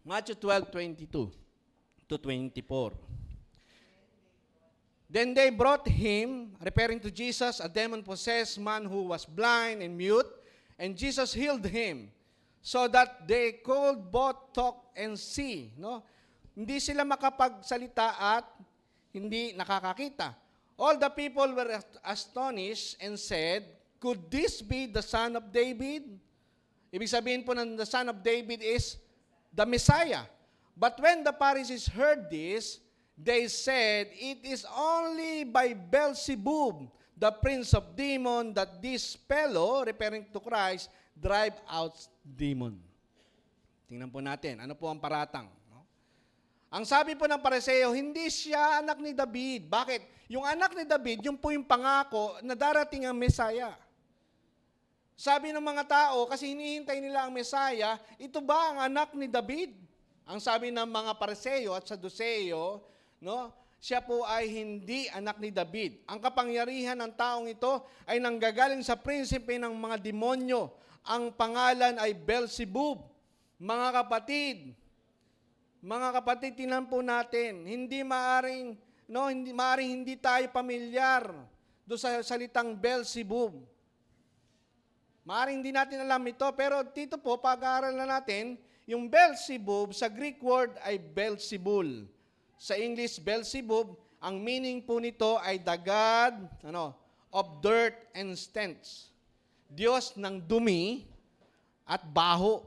Matthew 12:22 to 24. Then they brought him, referring to Jesus, a demon-possessed man who was blind and mute, and Jesus healed him, so that they could both talk and see. No? Hindi sila makapagsalita at hindi nakakakita. All the people were astonished and said, "Could this be the son of David?" Ibig sabihin po ng the son of David is the Messiah. But when the Pharisees heard this, they said, "It is only by Beelzebub, the prince of demons, that this fellow," referring to Christ, "drive out demon." Tingnan po natin, ano po ang paratang? No? Ang sabi po ng Pariseo, hindi siya anak ni David. Bakit? Yung anak ni David, yun po yung pangako na darating ang Messiah. Sabi ng mga tao, kasi hinihintay nila ang Messiah, ito ba ang anak ni David? Ang sabi ng mga Pariseo at Saduseo, no? Siya po ay hindi anak ni David. Ang kapangyarihan ng taong ito ay nanggagaling sa prinsipe ng mga demonyo. Ang pangalan ay Beelzebub. Mga kapatid, tingnan po natin, hindi maaring hindi tayo pamilyar do sa salitang Beelzebub. Maaring hindi natin alam ito, pero dito po, pag-aaral na natin, yung Beelzebub, sa Greek word ay Beelzebul. Sa English, Beelzebub, ang meaning po nito ay the god of dirt and stench. Diyos ng dumi at baho.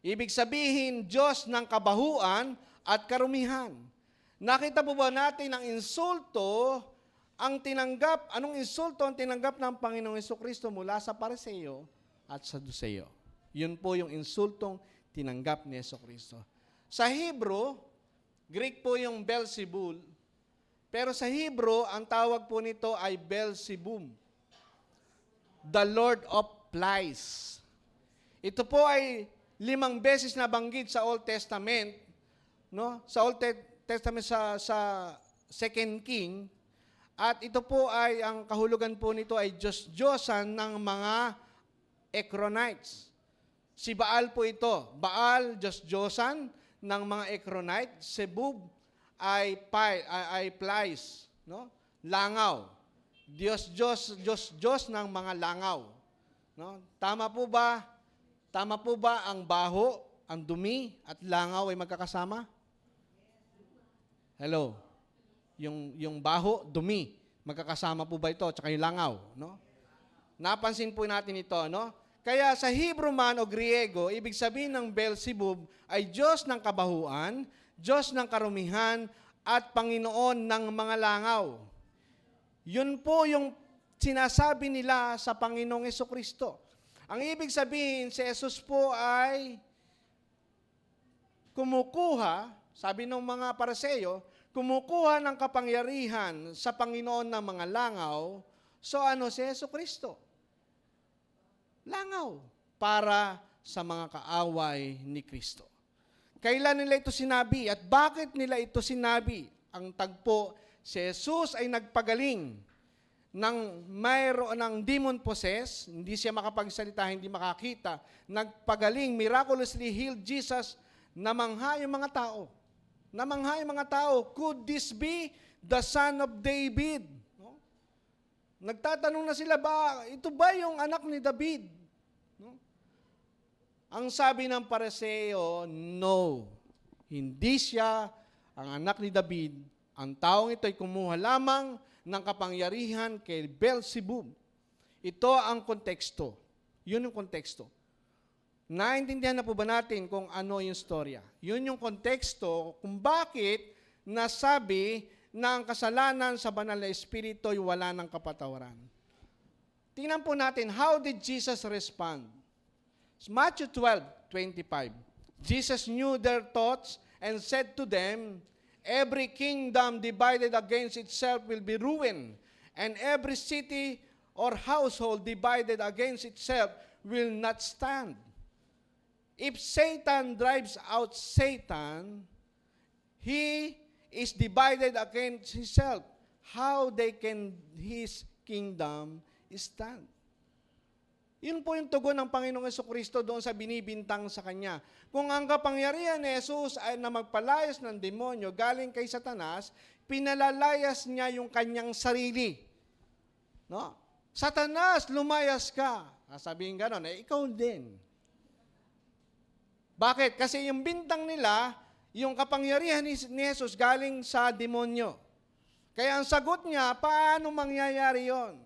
Ibig sabihin, Diyos ng kabahuan at karumihan. Nakita po ba natin ang insulto anong insulto ang tinanggap ng Panginoong Jesucristo mula sa Pariseo at Saduseo? Yun po yung insultong tinanggap ni Jesucristo. Sa Hebrew, Greek po yung Beelzebul, pero sa Hebrew, ang tawag po nito ay Beelzebub, the Lord of Lies. Ito po ay 5 beses na banggit sa Old Testament, no? Sa Old Testament sa 2 King, at ito po ay ang kahulugan po nito ay Diyos-Diyosan ng mga Ekronites. Si Baal po ito. Baal, Diyos-Diyosan ng mga Ekronites. Sebub ay flies, no? Langaw. Diyos ng mga langaw. No? Tama po ba? Tama po ba ang baho, ang dumi, at langaw ay magkakasama? Hello? Yung baho, dumi, magkakasama po ba ito? Tsaka yung langaw, no? Napansin po natin ito, no? Kaya sa Hebrew man o Griego, ibig sabihin ng Beelzebub ay Diyos ng kabahuan, Diyos ng karumihan, at Panginoon ng mga langaw. Yun po yung sinasabi nila sa Panginoong Jesucristo. Ang ibig sabihin, si Jesus po ay kumukuha, sabi ng mga Pariseo, kumukuha ng kapangyarihan sa Panginoon ng mga langaw. So ano si Jesucristo? Langaw para sa mga kaaway ni Kristo. Kailan nila ito sinabi at bakit nila ito sinabi? Ang tagpo, si Jesus ay nagpagaling ng mayroon ng demon possessed, hindi siya makapagsalita, hindi makakita, nagpagaling, miraculously healed Jesus, namangha yung mga tao. Namangha yung mga tao, could this be the son of David? No? Nagtatanong na sila, ito ba yung anak ni David? No? Ang sabi ng Pariseo, no. Hindi siya ang anak ni David. Ang taong ito ay kumuha lamang ng kapangyarihan kay Beelzebub. Ito ang konteksto. Yun yung konteksto. Naintindihan na po ba natin kung ano yung storya? Yun yung konteksto kung bakit nasabi na ang kasalanan sa banal na espiritu ay wala ng kapatawaran. Tingnan po natin, how did Jesus respond? Matthew 12:25. Jesus knew their thoughts and said to them, every kingdom divided against itself will be ruined, and every city or household divided against itself will not stand. If Satan drives out Satan, he is divided against himself. How can his kingdom stand? Yun po yung tugon ng Panginoong Jesucristo doon sa binibintang sa Kanya. Kung ang kapangyarihan ni Jesus ay na magpalayas ng demonyo galing kay Satanas, pinalalayas niya yung kanyang sarili. No? Satanas, lumayas ka. Sabihin gano'n, ikaw din. Bakit? Kasi yung bintang nila, yung kapangyarihan ni Jesus galing sa demonyo. Kaya ang sagot niya, paano mangyayari yon?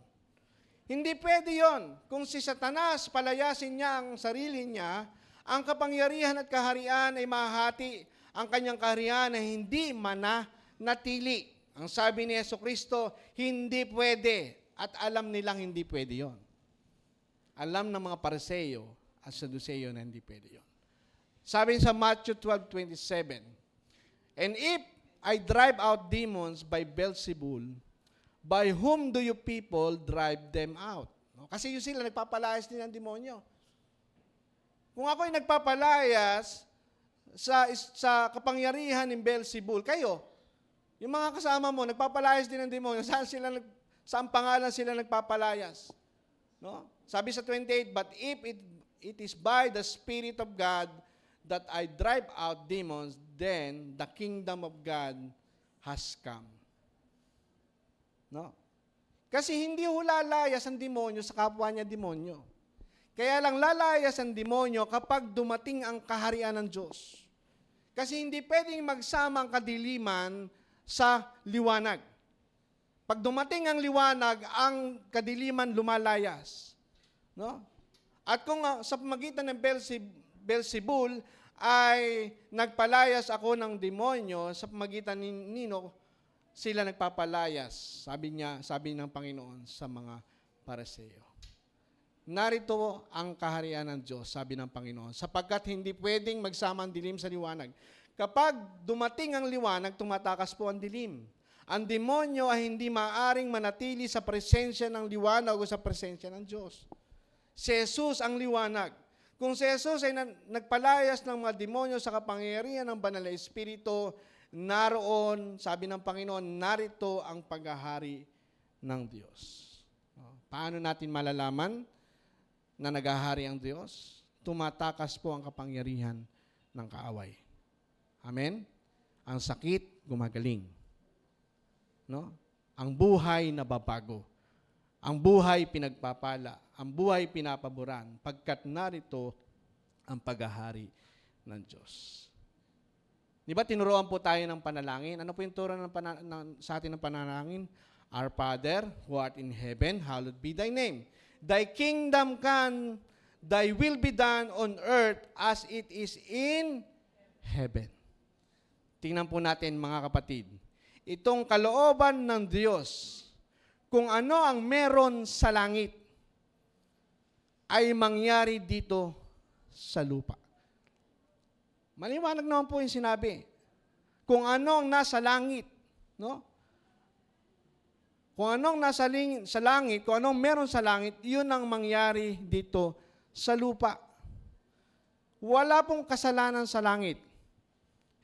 Hindi pwede yon. Kung si Satanas palayasin niya ang sarili niya, ang kapangyarihan at kaharian ay mahati. Ang kanyang kaharian ay hindi mananatili. Ang sabi ni Jesucristo, hindi pwede. At alam nilang hindi pwede yon. Alam ng mga Pariseo at Saduceo na hindi pwede yon. Sabi sa Matthew 12:27, and if I drive out demons by Beelzebul, by whom do you people drive them out? No? Kasi yung sila, nagpapalayas din ng demonyo. Kung ako ay nagpapalayas sa kapangyarihan ng Beelzebul, kayo, yung mga kasama mo, nagpapalayas din ng demonyo, saan pangalan sila nagpapalayas? No? Sabi sa 28, but if it is by the Spirit of God that I drive out demons, then the kingdom of God has come. No? Kasi hindi ho lalayas ang demonyo sa kapwa niya demonyo. Kaya lang lalayas ang demonyo kapag dumating ang kaharian ng Diyos. Kasi hindi pwedeng magsama ang kadiliman sa liwanag. Pag dumating ang liwanag, ang kadiliman lumalayas. No? At kung sa pamagitan ng Beelzebul ay nagpalayas ako ng demonyo, sa pamagitan ni Nino, sila nagpapalayas, sabi ng Panginoon sa mga Pariseo. Narito ang kaharian ng Diyos, sabi ng Panginoon, sapagkat hindi pwedeng magsama ang dilim sa liwanag. Kapag dumating ang liwanag, tumatakas po ang dilim. Ang demonyo ay hindi maaring manatili sa presensya ng liwanag o sa presensya ng Diyos. Si Jesus ang liwanag. Kung si Jesus ay nagpalayas ng mga demonyo sa kapangyarihan ng Banal na Espiritu, naroon, sabi ng Panginoon, narito ang paghahari ng Diyos. Paano natin malalaman na naghahari ang Diyos? Tumatakas po ang kapangyarihan ng kaaway. Amen? Ang sakit, gumagaling. No? Ang buhay nababago. Ang buhay pinagpapala. Ang buhay pinapaboran. Pagkat narito ang paghahari ng Diyos. Di ba tinuruan po tayo ng panalangin? Ano po yung turo sa atin ng panalangin? Our Father, who art in heaven, hallowed be thy name. Thy kingdom come, thy will be done on earth as it is in heaven. Tingnan po natin mga kapatid. Itong kalooban ng Diyos, kung ano ang meron sa langit, ay mangyari dito sa lupa. Maliwanag naman po yung sinabi. Kung ano ang nasa langit, no? Kung anong sa langit, kung anong meron sa langit, yun ang mangyari dito sa lupa. Wala pong kasalanan sa langit.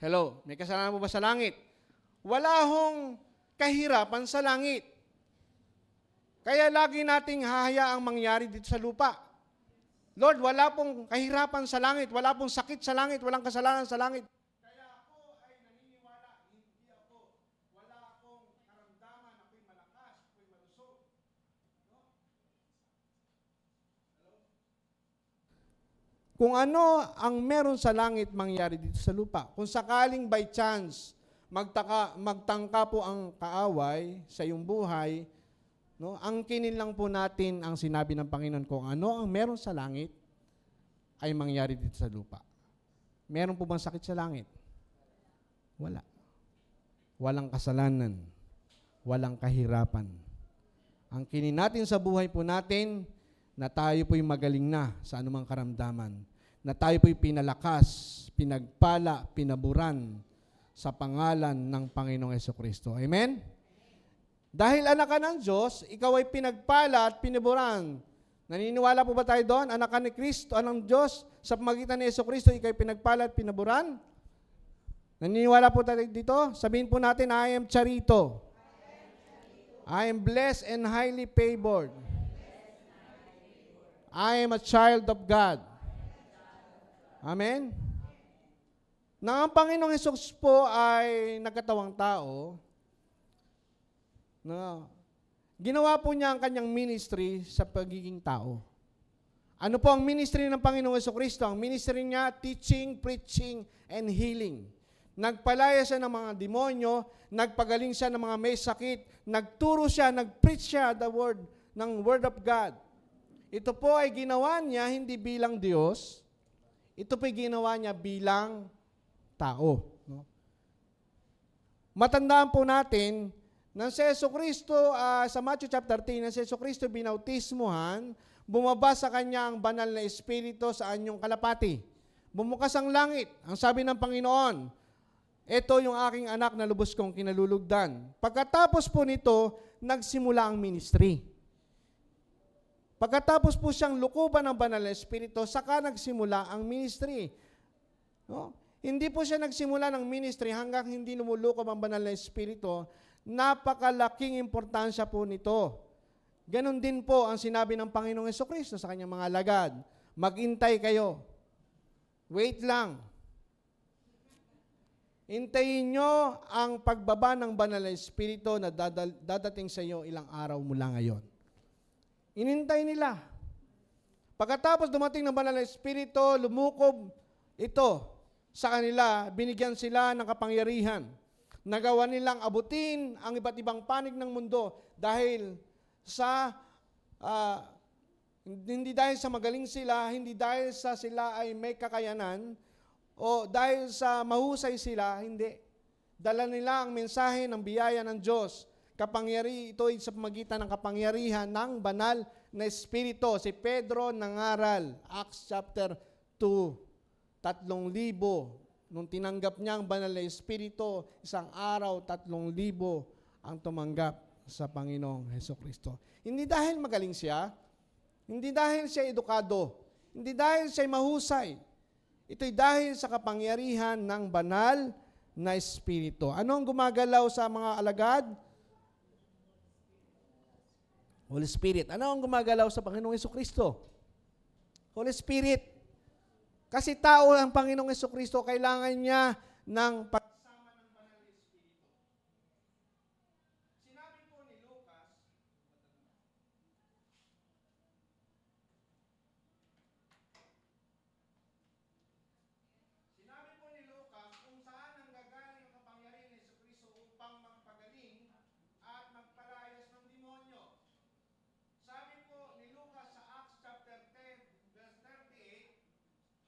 Hello, may kasalanan po ba sa langit? Wala hong kahirapan sa langit. Kaya lagi nating hahayaang mangyari dito sa lupa. Lord, wala pong kahirapan sa langit, wala pong sakit sa langit, walang kasalanan sa langit. Kaya ako ay naniniwala, hindi ako, wala akong karamdaman, ako'y malakas, ako'y malusog. No? Hello? Kung ano ang meron sa langit mangyari dito sa lupa. Kung sakaling by chance, magtangka po ang kaaway sa iyong buhay, no? Angkinin lang po natin ang sinabi ng Panginoon kung ano ang meron sa langit ay mangyari dito sa lupa. Meron po bang sakit sa langit? Wala. Walang kasalanan. Walang kahirapan. Angkinin natin sa buhay po natin na tayo po'y magaling na sa anumang karamdaman. Na tayo po'y pinalakas, pinagpala, pinaburan sa pangalan ng Panginoong Hesukristo. Amen? Dahil anak ka ng Diyos, ikaw ay pinagpala at pinaburan. Naniniwala po ba tayo doon? Anak ka ni Kristo, anong Diyos, sa pamagitan ni Hesukristo, ikaw ay pinagpala at pinaburan? Naniniwala po tayo dito? Sabihin po natin, I am charito. I am blessed and highly favored. I am a child of God. Amen? Nang ang Panginoong Hesus po ay nagkatawang tao, no, ginawa po niya ang kanyang ministry sa pagiging tao. Ano po ang ministry ng Panginoong Jesucristo? Ang ministry niya, teaching, preaching, and healing. Nagpalaya siya ng mga demonyo, nagpagaling siya ng mga may sakit, nagturo siya, nagpreach siya ng Word of God. Ito po ay ginawa niya hindi bilang Diyos, ito po ay ginawa niya bilang tao. No? Matandaan po natin, nang si Jesucristo, sa Matthew chapter 10, nang si Jesucristo binautismuhan, bumaba sa kanya ang banal na Espiritu sa anyong kalapati. Bumukas ang langit. Ang sabi ng Panginoon, ito yung aking anak na lubos kong kinalulugdan. Pagkatapos po nito, nagsimula ang ministry. Pagkatapos po siyang lukuban ng banal na Espiritu, saka nagsimula ang ministry. No? Hindi po siya nagsimula ng ministry hanggang hindi lumulukob ang banal na Espiritu. Napakalaking importansya po nito. Ganon din po ang sinabi ng Panginoong Hesukristo sa kanyang mga alagad. Maghintay kayo. Wait lang. Hintayin nyo ang pagbaba ng banal na Espiritu na dadating sa iyo ilang araw mula ngayon. Inintay nila. Pagkatapos dumating ng banal na Espiritu, lumukob ito sa kanila, binigyan sila ng kapangyarihan. Nagawa nilang abutin ang iba't ibang panig ng mundo dahil sa hindi dahil sa magaling sila, hindi dahil sa sila ay may kakayanan o dahil sa mahusay sila, hindi. Dala nila ang mensahe ng biyaya ng Diyos. Ito ay sa pamagitan ng kapangyarihan ng banal na Espiritu. Si Pedro nangaral, Acts chapter 2, 3,000. Nung tinanggap niya ang banal na Espiritu, isang araw, 3,000 ang tumanggap sa Panginoong Hesukristo. Hindi dahil magaling siya, hindi dahil siya edukado, hindi dahil siya mahusay. Ito'y dahil sa kapangyarihan ng banal na Espiritu. Ano ang gumagalaw sa mga alagad? Holy Spirit. Ano ang gumagalaw sa Panginoong Hesukristo? Holy Spirit. Kasi tao ang Panginoong Hesukristo, kailangan niya ng pagsama ng banal na Espiritu. Sinabi po ni Lucas, kung saan ang gagaling ang kapangyarihan ni Hesukristo upang magpagaling at magpalayas ng demonyo. Sabi po ni Lucas sa Acts chapter 10, verse 38,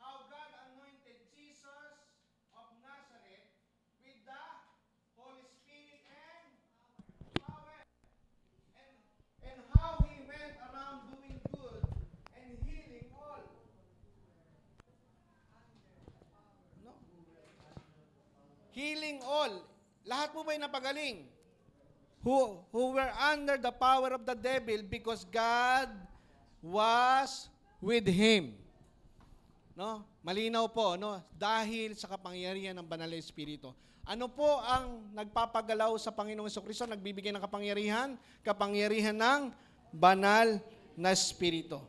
how God anointed Jesus of Nazareth healing all. Lahat po ba'y napagaling? Who were under the power of the devil because God was with him. No? Malinaw po, no? Dahil sa kapangyarihan ng Banal na Espiritu. Ano po ang nagpapagalaw sa Panginoong Jesucristo, nagbibigay ng kapangyarihan? Kapangyarihan ng Banal na Espiritu.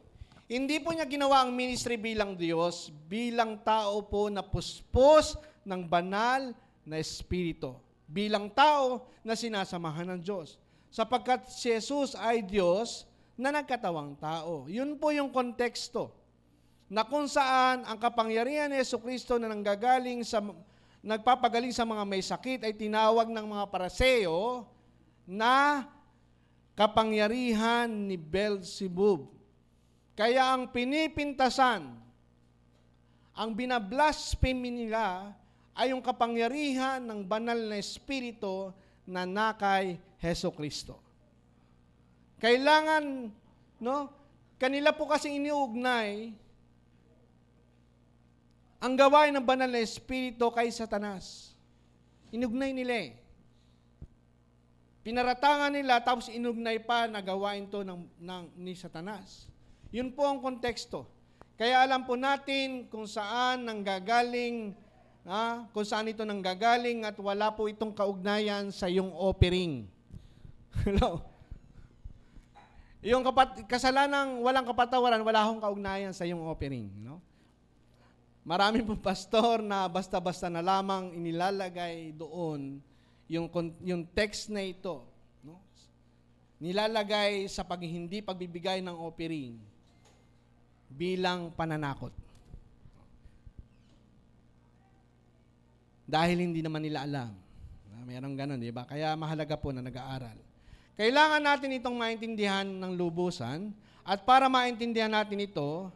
Hindi po niya ginawa ang ministry bilang Diyos, bilang tao po na puspos ng Banal na Espiritu. Bilang tao na sinasamahan ng Diyos. Sapagkat si Jesus ay Diyos na nagkatawang tao. Yun po yung konteksto na kung saan ang kapangyarihan ni Jesucristo na nagpapagaling sa mga may sakit ay tinawag ng mga Pariseo na kapangyarihan ni Beelzebub. Kaya ang pinipintasan, ang binablasphemy nila ay yung kapangyarihan ng banal na Espiritu na nakay Jesucristo. Kailangan, no, kanila po kasi iniugnay ang gawain ng banal na Espiritu kay Satanas. Inugnay nila eh. Pinaratangan nila tapos inugnay pa na gawain to ni Satanas. Yun po ang konteksto. Kaya alam po natin kung saan nanggagaling, kung saan ito nanggagaling at wala po itong kaugnayan sa yung offering. Hello? Yung kasalanang walang kapatawaran, wala akong kaugnayan sa yung offering. No? Marami po pastor na basta-basta na lamang inilalagay doon yung text na ito. No? Nilalagay sa hindi pagbibigay ng offering bilang pananakot. Dahil hindi naman nila alam. Mayroong ganun, di ba? Kaya mahalaga po na nag-aaral. Kailangan natin itong maintindihan ng lubusan at para maintindihan natin ito,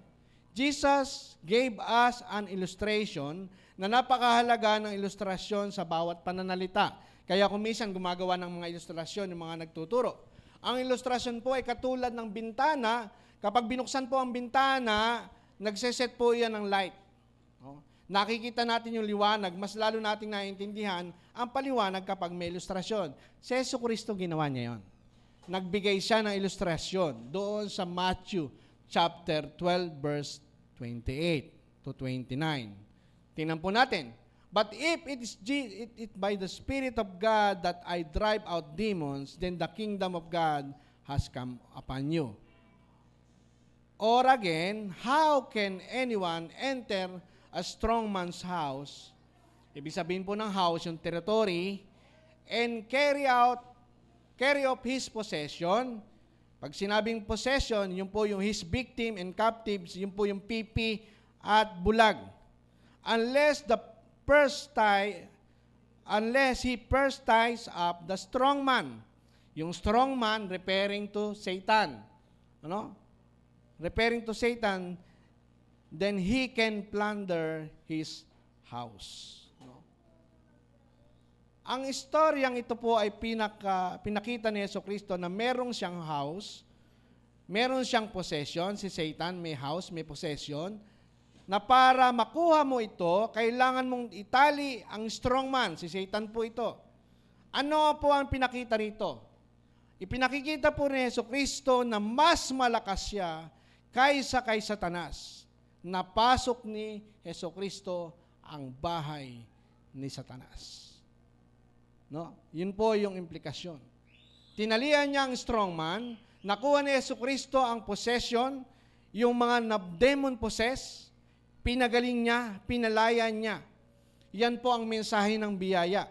Jesus gave us an illustration na napakahalaga ng ilustrasyon sa bawat pananalita. Kaya kung minsan gumagawa ng mga ilustrasyon yung mga nagtuturo. Ang ilustrasyon po ay katulad ng bintana. Kapag binuksan po ang bintana, nagseset po yan ng light. No? Nakikita natin yung liwanag, mas lalo nating naiintindihan ang paliwanag kapag may ilustrasyon. Si Jesucristo ginawa niya yon. Nagbigay siya ng ilustrasyon doon sa Matthew chapter 12 verse 28 to 29. Tingnan po natin. But if it is by the Spirit of God that I drive out demons, then the kingdom of God has come upon you. Or again, how can anyone enter a strong man's house? Ibig sabihin po ng house, yung territory, and carry off his possession. Pag sinabing possession, yun po yung his victim and captives, yun po yung pipi at bulag. Unless he first ties up the strong man. Yung strong man referring to Satan. Ano? Referring to Satan, then he can plunder his house. No? Ang istoryang ito po ay pinakita ni Jesucristo na merong siyang house, meron siyang possession, si Satan may house, may possession, na para makuha mo ito, kailangan mong itali ang strong man, si Satan po ito. Ano po ang pinakita rito? Ipinakikita po ni Jesucristo na mas malakas siya kaysa kay Satanas. Napasok ni Jesucristo ang bahay ni Satanas. No? Yun po yung implikasyon. Tinalian niya ang strong man, nakuha ni Jesucristo ang possession, yung mga demon possess, pinagaling niya, pinalaya niya. Yan po ang mensahe ng biyaya.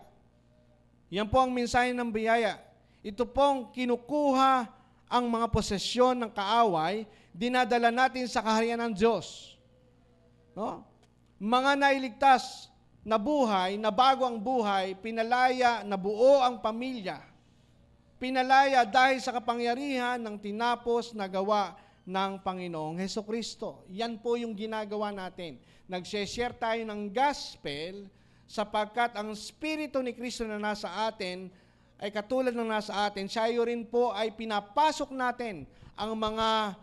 Yan po ang mensahe ng biyaya. Ito pong kinukuha ang mga posesyon ng kaaway, dinadala natin sa kaharian ng Diyos. No? Mga nailigtas na buhay, na bago ang buhay, pinalaya na buo ang pamilya. Pinalaya dahil sa kapangyarihan ng tinapos na gawa ng Panginoong Hesukristo. Yan po yung ginagawa natin. Nag-share tayo ng gospel sapagkat ang Espiritu ni Kristo na nasa atin ay katulad ng nasa atin. Siya rin po ay pinapasok natin ang mga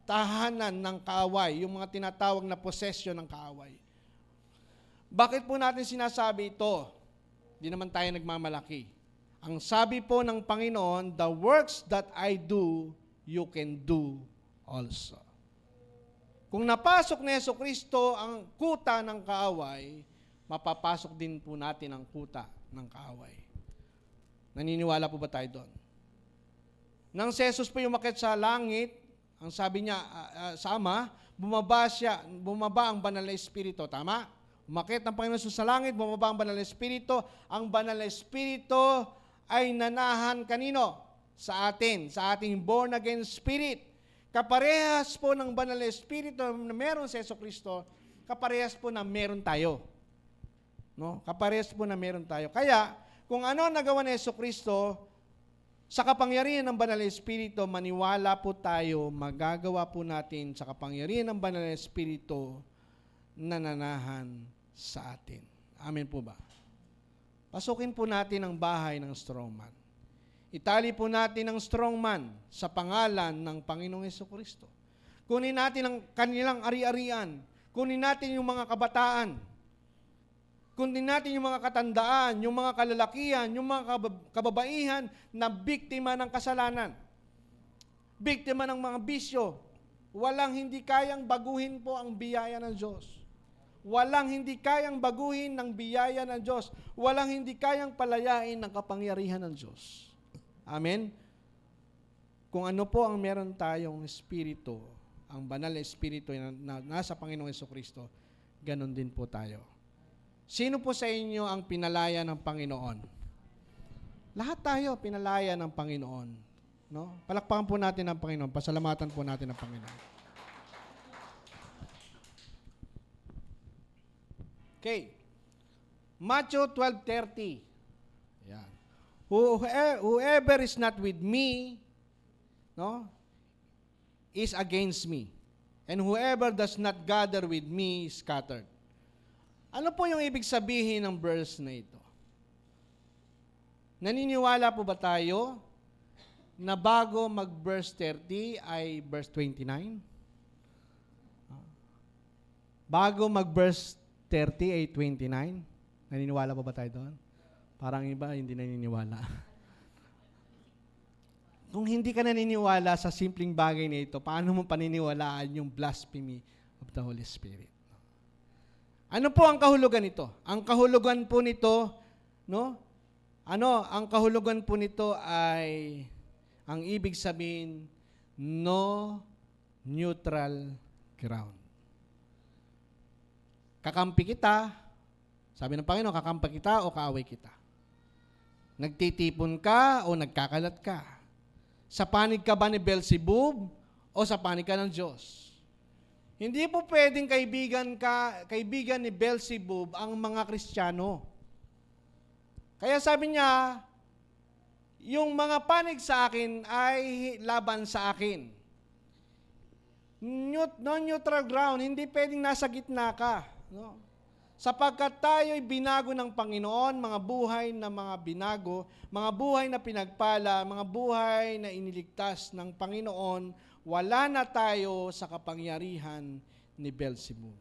tahanan ng kaaway, yung mga tinatawag na possession ng kaaway. Bakit po natin sinasabi ito? Di naman tayo nagmamalaki. Ang sabi po ng Panginoon, the works that I do, you can do also. Kung napasok ni Jesucristo ang kuta ng kaaway, mapapasok din po natin ang kuta ng kaaway. Naniniwala po ba tayo doon? Nang si Jesus po umakyat sa langit, ang sabi niya sa Ama, bumaba ang banal na Espiritu. Tama? Umakyat ng Panginoon Jesus sa langit, bumaba ang banal na Espiritu. Ang banal na Espiritu ay nanahan kanino? Sa atin, sa ating born again spirit. Kaparehas po ng banal na Espiritu na meron sa Jesucristo, kaparehas po na meron tayo. No? Kaparehas po na meron tayo. Kaya, kung ano nagawa ni Jesucristo, sa kapangyarihan ng banal na Espiritu, maniwala po tayo, magagawa po natin sa kapangyarihan ng banal na Espiritu na nanahan sa atin. Amen po ba? Pasukin po natin ang bahay ng strongman. Itali po natin ang strongman sa pangalan ng Panginoong Jesucristo. Kunin natin ang kanilang ari-arian. Kunin natin yung mga kabataan. Kunin natin yung mga katandaan, yung mga kalalakihan, yung mga kababaihan na biktima ng kasalanan. Biktima ng mga bisyo. Walang hindi kayang baguhin po ang biyaya ng Diyos. Walang hindi kayang baguhin ng biyaya ng Diyos. Walang hindi kayang palayain ng kapangyarihan ng Diyos. Amen? Kung ano po ang meron tayong Espiritu, ang banal na Espiritu na nasa Panginoong Jesucristo, ganun din po tayo. Sino po sa inyo ang pinalaya ng Panginoon? Lahat tayo pinalaya ng Panginoon. No? Palakpakan po natin ang Panginoon. Pasalamatan po natin ang Panginoon. Okay. Matthew 12:30. Yan. Whoever is not with me, no, is against me. And whoever does not gather with me is scattered. Ano po yung ibig sabihin ng verse na ito? Naniniwala po ba tayo na bago mag-verse 30 ay verse 29? Bago mag-verse 30 ay 29? Naniniwala po ba tayo doon? Parang iba, hindi naniniwala. Kung hindi ka naniniwala sa simpleng bagay na ito, paano mo paniniwalaan yung blasphemy of the Holy Spirit? Ano po ang kahulugan nito? Ang kahulugan po nito, no? Ang kahulugan po nito ay, ang ibig sabihin, no neutral ground. Kakampi kita, sabi ng Panginoon, kakampi kita o kaaway kita. Nagtitipon ka o nagkakalat ka. Sa panig ka ba ni Beelzebub o sa panig ka ng Diyos? Hindi po pwedeng kaibigan ni Beelzebub ang mga Kristiyano. Kaya sabi niya, yung mga panig sa akin ay laban sa akin. Non-neutral ground, hindi pwedeng nasa gitna ka. No? Sapagkat tayo'y binago ng Panginoon, mga buhay na mga binago, mga buhay na pinagpala, mga buhay na iniligtas ng Panginoon, wala na tayo sa kapangyarihan ni Beelzebub.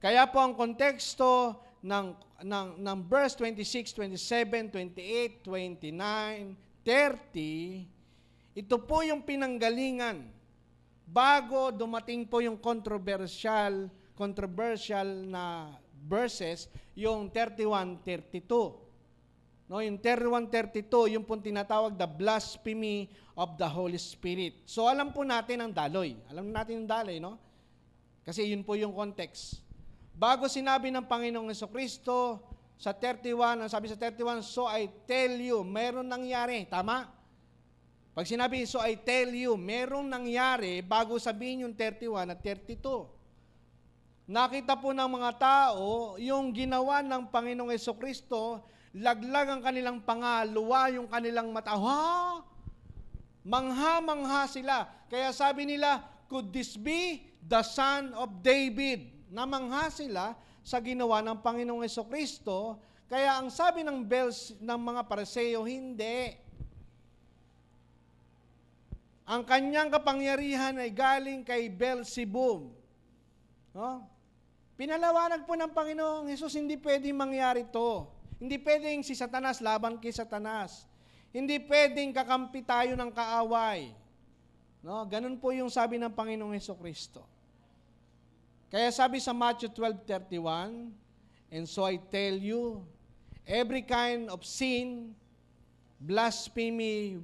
Kaya po ang konteksto ng verse 26, 27, 28, 29, 30, ito po yung pinanggalingan bago dumating po yung controversial na verses, yung 31, 32. No, yung 31, 32, yung pong tinatawag the blasphemy of the Holy Spirit. So alam po natin ang daloy. Alam natin ang daloy, no? Kasi yun po yung context. Bago sinabi ng Panginoong Jesucristo sa 31, ang sabi sa 31, so I tell you, meron nangyari. Tama? Pag sinabi, so I tell you, merong nangyari bago sabihin yung 31 at 32. Nakita po ng mga tao yung ginawa ng Panginoong Jesucristo, laglag ang kanilang pangaluwa, yung kanilang mata. Mangha-mangha sila. Kaya sabi nila, could this be the Son of David? Namangha sila sa ginawa ng Panginoong Jesucristo. Kaya ang sabi ng mga Pariseo, hindi. Ang kanyang kapangyarihan ay galing kay Beelzebub. No? Pinalawanag po ng Panginoong Jesus, hindi pwedeng mangyari to. Hindi pwedeng si Satanas laban kay Satanas. Hindi pwedeng kakampi tayo ng kaaway. No, ganun po yung sabi ng Panginoong Hesukristo. Kaya sabi sa Matthew 12:31, and so I tell you, every kind of sin, blasphemy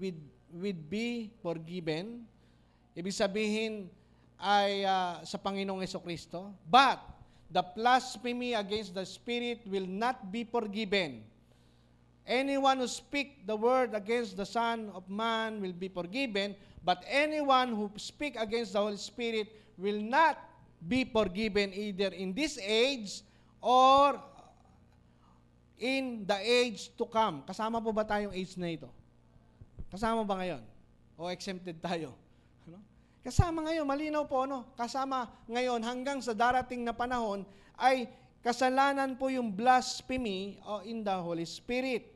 will be forgiven. Ibig sabihin ay sa Panginoong Hesukristo. But the blasphemy against the Spirit will not be forgiven. Anyone who speak the word against the Son of Man will be forgiven, but anyone who speak against the Holy Spirit will not be forgiven either in this age or in the age to come. Kasama po ba tayong age na ito? Kasama ba ngayon? O exempted tayo? Ano? Kasama ngayon, malinaw po, no? Kasama ngayon hanggang sa darating na panahon ay kasalanan po yung blasphemy in the Holy Spirit.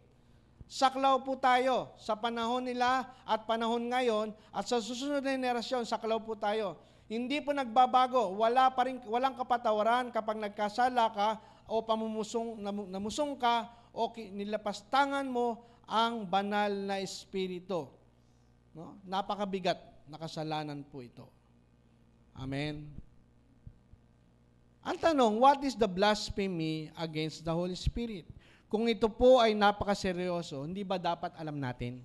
Saklaw po tayo sa panahon nila at panahon ngayon at sa susunod na henerasyon, saklaw po tayo. Hindi po nagbabago, walang kapatawaran kapag nagkasala ka o namusong ka o nilapastangan mo ang banal na espiritu. No? Napakabigat na kasalanan po ito. Amen. Ang tanong, what is the blasphemy against the Holy Spirit? Kung ito po ay napakaseryoso, hindi ba dapat alam natin?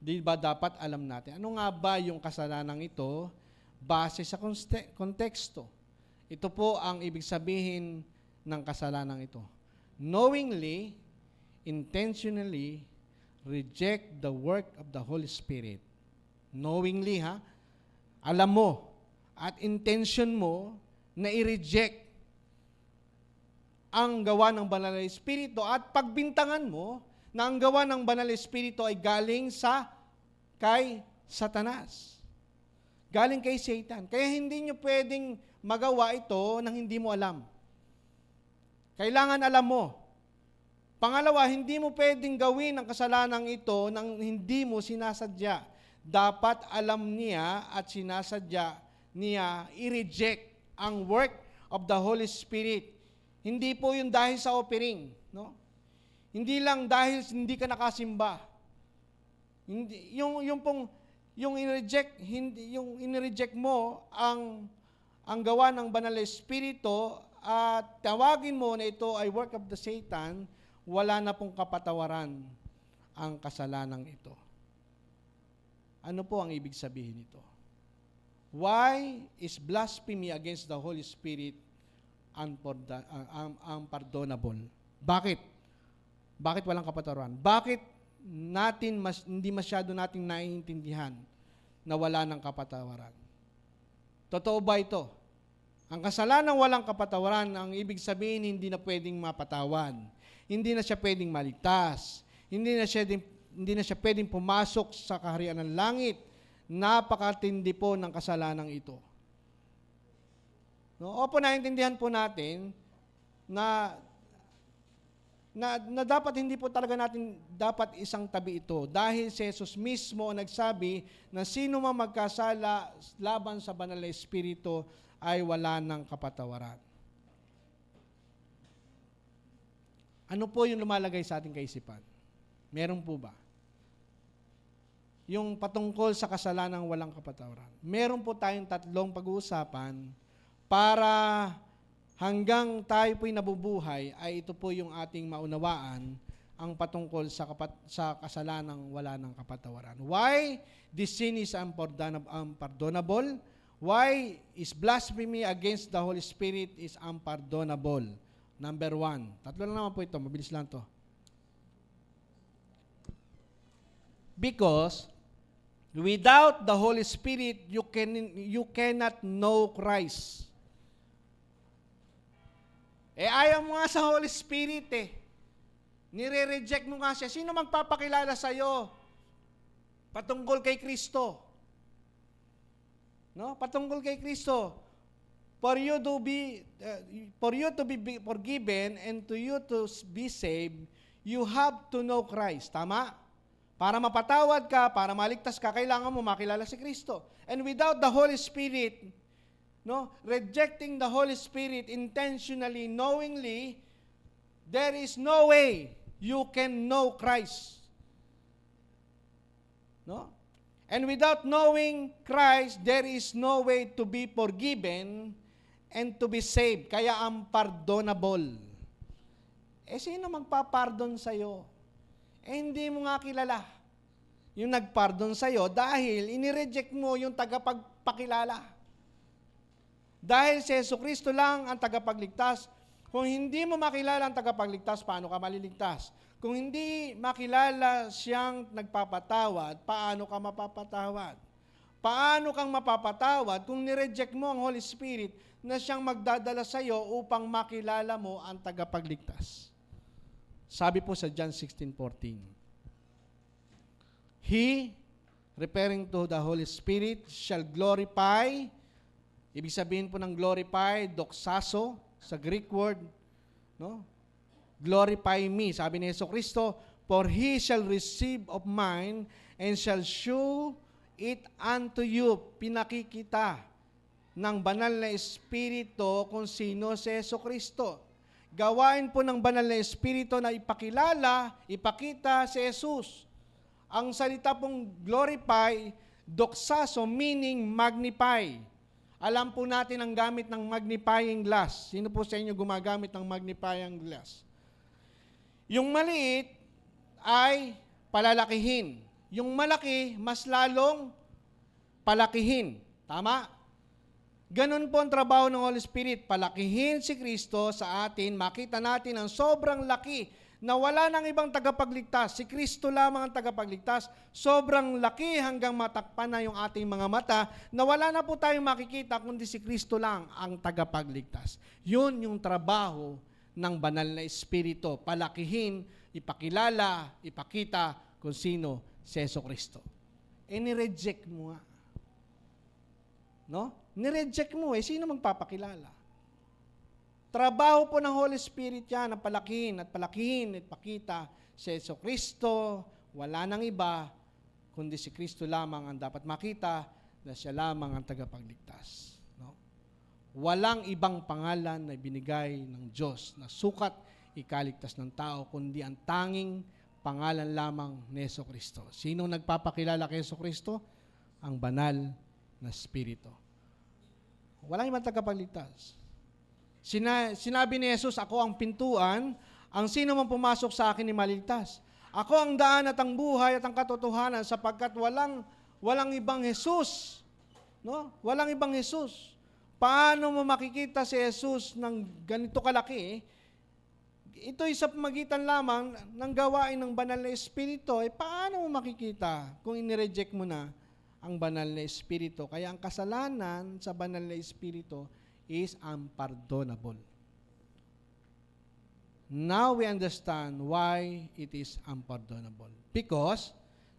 Hindi ba dapat alam natin? Ano nga ba yung kasalanang ito base sa konteksto? Ito po ang ibig sabihin ng kasalanang ito. Knowingly, intentionally, reject the work of the Holy Spirit. Knowingly, alam mo at intention mo na i-reject ang gawa ng Banal na Espiritu at pagbintangan mo na ang gawa ng Banal na Espiritu ay galing kay Satanas. Galing kay Satan. Kaya hindi nyo pwedeng magawa ito nang hindi mo alam. Kailangan alam mo. Pangalawa, hindi mo pwedeng gawin ang kasalanang ito nang hindi mo sinasadya. Dapat alam niya at sinasadya niya i-reject ang work of the Holy Spirit. Hindi po yung dahil sa offering, no? Hindi lang dahil hindi ka nakasimba. Hindi yung in-reject mo ang gawa ng Banal na Espiritu at tawagin mo na ito ay work of the Satan, wala na pong kapatawaran ang kasalanang ito. Ano po ang ibig sabihin nito? Why is blasphemy against the Holy Spirit unpardonable? Bakit? Bakit walang kapatawaran? Bakit hindi masyado nating naiintindihan na wala ng kapatawaran? Totoo ba ito? Ang kasalanang walang kapatawaran, ang ibig sabihin hindi na pwedeng mapatawad. Hindi na siya pwedeng maligtas. Hindi na siya pwedeng pumasok sa kaharian ng langit. Napakatindi po ng kasalanang ito. No? Opo, naintindihan po natin na dapat hindi po talaga natin dapat isang tabi ito dahil si Jesus mismo nagsabi na sino man magkasala laban sa Banal na Espiritu ay wala ng kapatawaran. Ano po yung lumalagay sa ating kaisipan? Meron po ba? Yung patungkol sa kasalanang walang kapatawaran. Meron po tayong tatlong pag-uusapan para hanggang tayo po'y nabubuhay, ay ito po yung ating maunawaan ang patungkol sa kasalanang wala ng kapatawaran. Why this sin is unpardonable? Why is blasphemy against the Holy Spirit is unpardonable? Number 1. Tatlo lang naman po ito. Mabilis lang to. Because without the Holy Spirit, you cannot know Christ. Ayaw mo nga sa Holy Spirit Nire-reject mo nga siya. Sino magpapakilala sa'yo patungkol kay Kristo? No? Patungkol kay Kristo. For you to be forgiven and to you to be saved, you have to know Christ. Tama? Para mapatawad ka, para maligtas ka, kailangan mo makilala si Kristo. And without the Holy Spirit, rejecting the Holy Spirit intentionally, knowingly, there is no way you can know Christ. No? And without knowing Christ, there is no way to be forgiven and to be saved. Kaya unpardonable. Sino magpapardon sa'yo? Hindi mo nga kilala yung nagpardon sa'yo dahil inireject mo yung tagapagpakilala. Dahil si Jesucristo lang ang tagapagligtas. Kung hindi mo makilala ang tagapagligtas, paano ka maliligtas? Kung hindi makilala siyang nagpapatawad, paano ka mapapatawad? Paano kang mapapatawad kung nireject mo ang Holy Spirit na siyang magdadala sa iyo upang makilala mo ang tagapagligtas? Sabi po sa John 16:14, He, referring to the Holy Spirit, shall glorify, ibig sabihin po ng glorify, doxaso, sa Greek word, no? Glorify me, sabi ni Jesucristo, for He shall receive of mine and shall show it unto you. Pinakikita ng banal na Espiritu kung sino si Jesucristo. Gawain po ng banal na Espiritu na ipakilala, ipakita si Jesus. Ang salita pong glorify, doxaso, meaning magnify. Alam po natin ang gamit ng magnifying glass. Sino po sa inyo gumagamit ng magnifying glass? Yung maliit ay palalakihin. Yung malaki, mas lalong palakihin. Tama? Ganon po ang trabaho ng Holy Spirit. Palakihin si Kristo sa atin, makita natin ang sobrang laki na wala nang ibang tagapagligtas. Si Kristo lamang ang tagapagligtas. Sobrang laki hanggang matakpan na yung ating mga mata na wala na po tayong makikita kundi si Kristo lang ang tagapagligtas. Yun yung trabaho ng banal na Espiritu. Palakihin, ipakilala, ipakita kung sino si Jesucristo. Nireject mo nga. No? Nireject mo sino magpapakilala? Trabaho po ng Holy Spirit yan, na palakihin at ipakita si Jesucristo, wala nang iba, kundi si Kristo lamang ang dapat makita na siya lamang ang tagapagligtas. No? Walang ibang pangalan na binigay ng Diyos na sukat ikaligtas ng tao, kundi ang tanging pangalan lamang ni Jesucristo. Sino nagpapakilala kay Jesucristo? Ang banal na Espiritu. Walang ibang tagapagligtas. Sinabi ni Jesus, ako ang pintuan, ang sino man pumasok sa akin ay maligtas. Ako ang daan at ang buhay at ang katotohanan sapagkat walang ibang Jesus. No? Walang ibang Jesus. Paano mo makikita si Jesus ng ganito kalaki? Ito'y sa pamagitan lamang ng gawain ng banal na Espiritu. Paano mo makikita kung inireject mo na ang banal na Espiritu? Kaya ang kasalanan sa banal na Espiritu is unpardonable. Now we understand why it is unpardonable. Because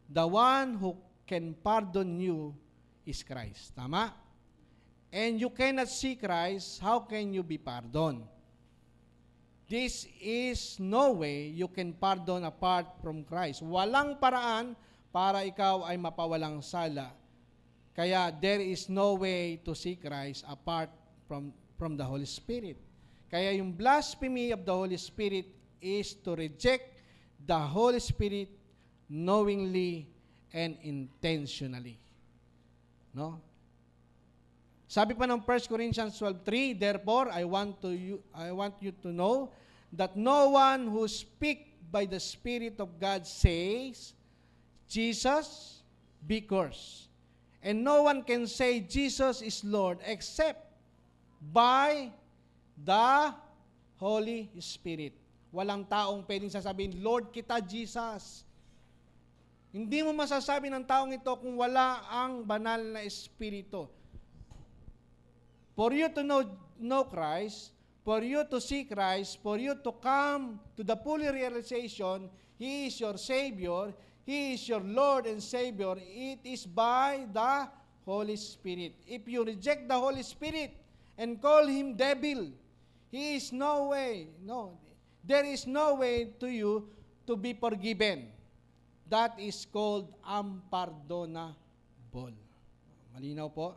the one who can pardon you is Christ. Tama? And you cannot see Christ, how can you be pardoned? This is no way you can pardon apart from Christ. Walang paraan para ikaw ay mapawalang sala. Kaya there is no way to see Christ apart from the Holy Spirit. Kaya yung blasphemy of the Holy Spirit is to reject the Holy Spirit knowingly and intentionally. No? Sabi pa ng 1 Corinthians 12:3, therefore I want you to know that no one who speak by the Spirit of God says Jesus be cursed. And no one can say Jesus is Lord except by the Holy Spirit. Walang taong pwedeng sasabihin, Lord kita, Jesus. Hindi mo masasabi ng taong ito kung wala ang banal na Espiritu. For you to know Christ, for you to see Christ, for you to come to the full realization, He is your Savior, He is your Lord and Savior, it is by the Holy Spirit. If you reject the Holy Spirit and call Him devil, there is no way to you to be forgiven. That is called unpardonable. Malinaw po?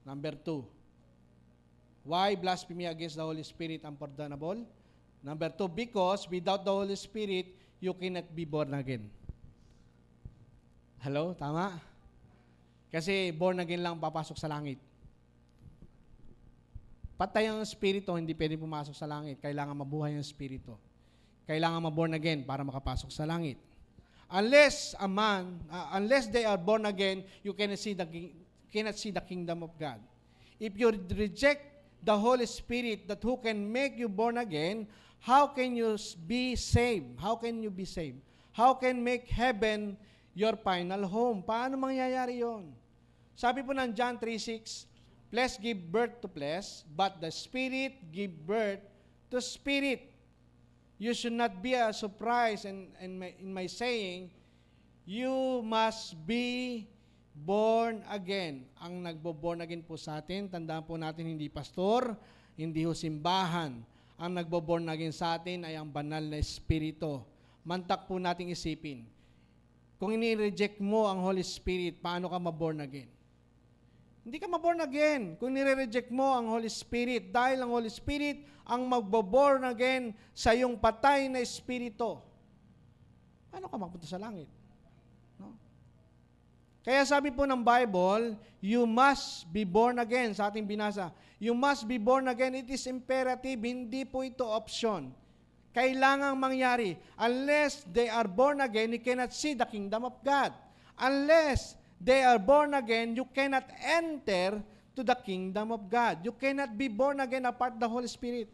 Number 2. Why blasphemy against the Holy Spirit unpardonable? Number 2, because without the Holy Spirit, you cannot be born again. Hello? Tama? Kasi born again lang papasok sa langit. Patay ang espiritu, hindi pwede pumasok sa langit. Kailangan mabuhay ang espiritu. Kailangan ma-born again para makapasok sa langit. Unless they are born again, you cannot see the kingdom of God. If you reject the Holy Spirit that who can make you born again, how can you be saved? How can you be saved? How can make heaven your final home? Paano mangyayari yon? Sabi po ng John 3:6, flesh give birth to flesh, but the Spirit give birth to spirit. You should not be surprised in my saying, you must be born again. Ang nagbo-born again po sa atin, tandaan po natin, hindi pastor, hindi ho simbahan. Ang nagbo-born again sa atin ay ang banal na Espiritu. Mantak po nating isipin. Kung ini-reject mo ang Holy Spirit, paano ka ma-born again? Hindi ka ma-born again kung nire-reject mo ang Holy Spirit, dahil ang Holy Spirit ang magbo-born again sa iyong patay na espiritu. Paano ka mapunta sa langit? No? Kaya sabi po ng Bible, you must be born again. Sa ating binasa, you must be born again. It is imperative, hindi po ito option. Kailangang mangyari. Unless they are born again, you cannot see the kingdom of God. Unless they are born again, you cannot enter to the kingdom of God. You cannot be born again apart the Holy Spirit.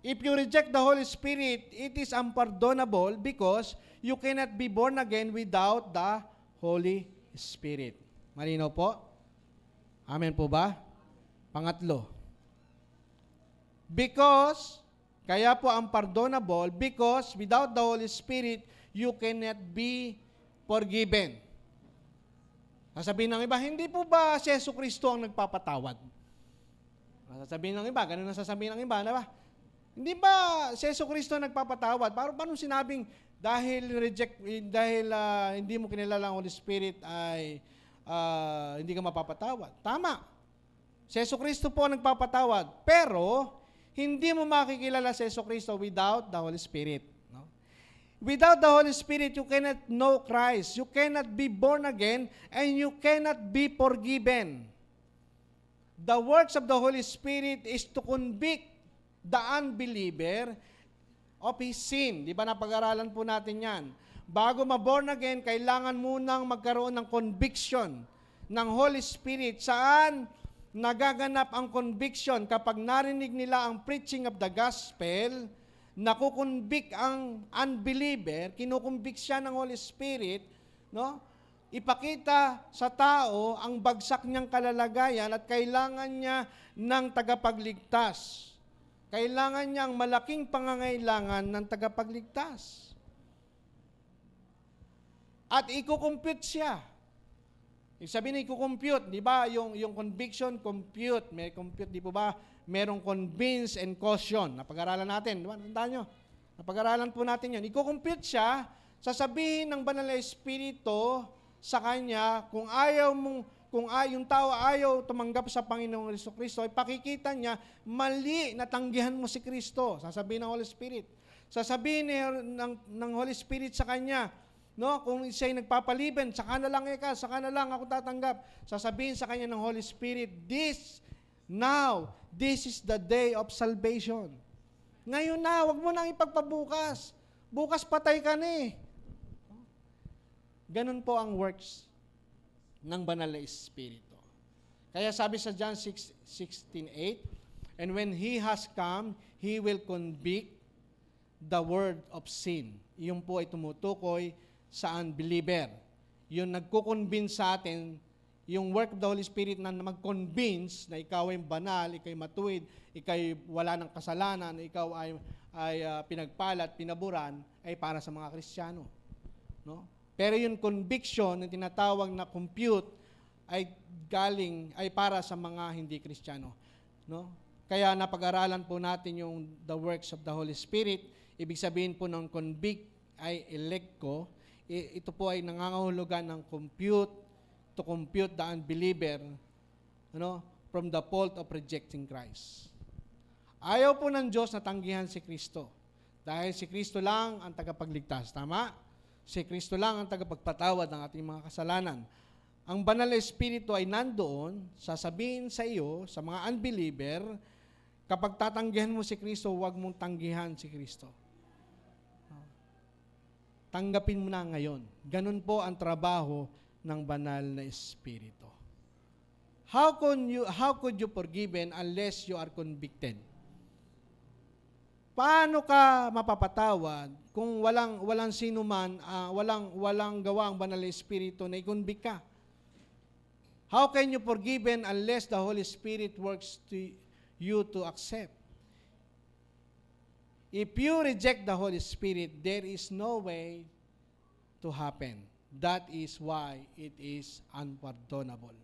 If you reject the Holy Spirit, it is unpardonable because you cannot be born again without the Holy Spirit. Malinaw po? Amen po ba? Pangatlo. Because, kaya po unpardonable, because without the Holy Spirit, you cannot be forgiven. Sasabihin ng iba, hindi po ba si Jesucristo ang nagpapatawad? Sasabihin ng iba, ganun ang sasabihin ng iba, diba? Hindi ba si Jesucristo nagpapatawad? Paano sinabing dahil hindi mo kinilala ang Holy Spirit ay hindi ka mapapatawad? Tama. Si Jesucristo po ang nagpapatawad, pero hindi mo makikilala si Jesucristo without the Holy Spirit. Without the Holy Spirit, you cannot know Christ. You cannot be born again, and you cannot be forgiven. The works of the Holy Spirit is to convict the unbeliever of his sin. Di ba napag-aralan po natin yan? Bago ma-born again, kailangan munang magkaroon ng conviction ng Holy Spirit. Saan nagaganap ang conviction? Kapag narinig nila ang preaching of the gospel, nakukonvict ang unbeliever, kinukonvict siya ng Holy Spirit, no? Ipakita sa tao ang bagsak niyang kalalagayan at kailangan niya ng tagapagligtas. Kailangan niya ang malaking pangangailangan ng tagapagligtas. At iko-compute siya. Ibig sabihin, iko-compute, di ba? Yung conviction, compute. May compute, di po ba? Merong convince and caution. Napag-aralan natin. Diba? Tandaan nyo. Napag-aralan po natin yun. Iko-compute siya, sasabihin ng banal na Espiritu sa kanya, kung yung tao ayaw tumanggap sa Panginoong Jesucristo, ay pakikita niya, mali na tanggihan mo si Kristo. Sasabihin ng Holy Spirit. Sasabihin ng Holy Spirit sa kanya, no, kung siya'y nagpapaliban, saka na lang ako tatanggap. Sasabihin sa kanya ng Holy Spirit, this is the day of salvation. Ngayon na, wag mo nang ipagpabukas. Bukas patay ka na eh. Ganun po ang works ng banal na Espiritu. Kaya sabi sa John 16:8, and when He has come, He will convict the world of sin. Yung po ay tumutukoy sa unbeliever. Yung nagko-convince sa atin, yung work of the Holy Spirit na mag-convince na ikaw ay banal, ikaw ay matuwid, ikaw ay wala ng kasalanan, ikaw ay pinagpalat, pinaburan, ay para sa mga Kristiyano. No? Pero yung conviction na tinatawag na compute ay para sa mga hindi Kristiyano. No? Kaya napag-aralan po natin yung the works of the Holy Spirit. Ibig sabihin po ng convict ay electo. Ito po ay nangangahulugan ng to compute the unbeliever from the fault of rejecting Christ. Ayaw po ng Diyos na tanggihan si Kristo. Dahil si Kristo lang ang tagapagligtas. Tama? Si Kristo lang ang tagapagpatawad ng ating mga kasalanan. Ang banal na Espiritu ay nandoon, sasabihin sa iyo, sa mga unbeliever, kapag tatanggihan mo si Kristo, huwag mong tanggihan si Kristo. Tanggapin mo na ngayon. Ganun po ang trabaho ng banal na Espiritu. How could you forgiven unless you are convicted? Paano ka mapapatawad kung walang sino man, walang gawa ang banal na Espiritu na i-convict ka? How can you forgiven unless the Holy Spirit works to you to accept? If you reject the Holy Spirit, there is no way to happen. That is why it is unpardonable.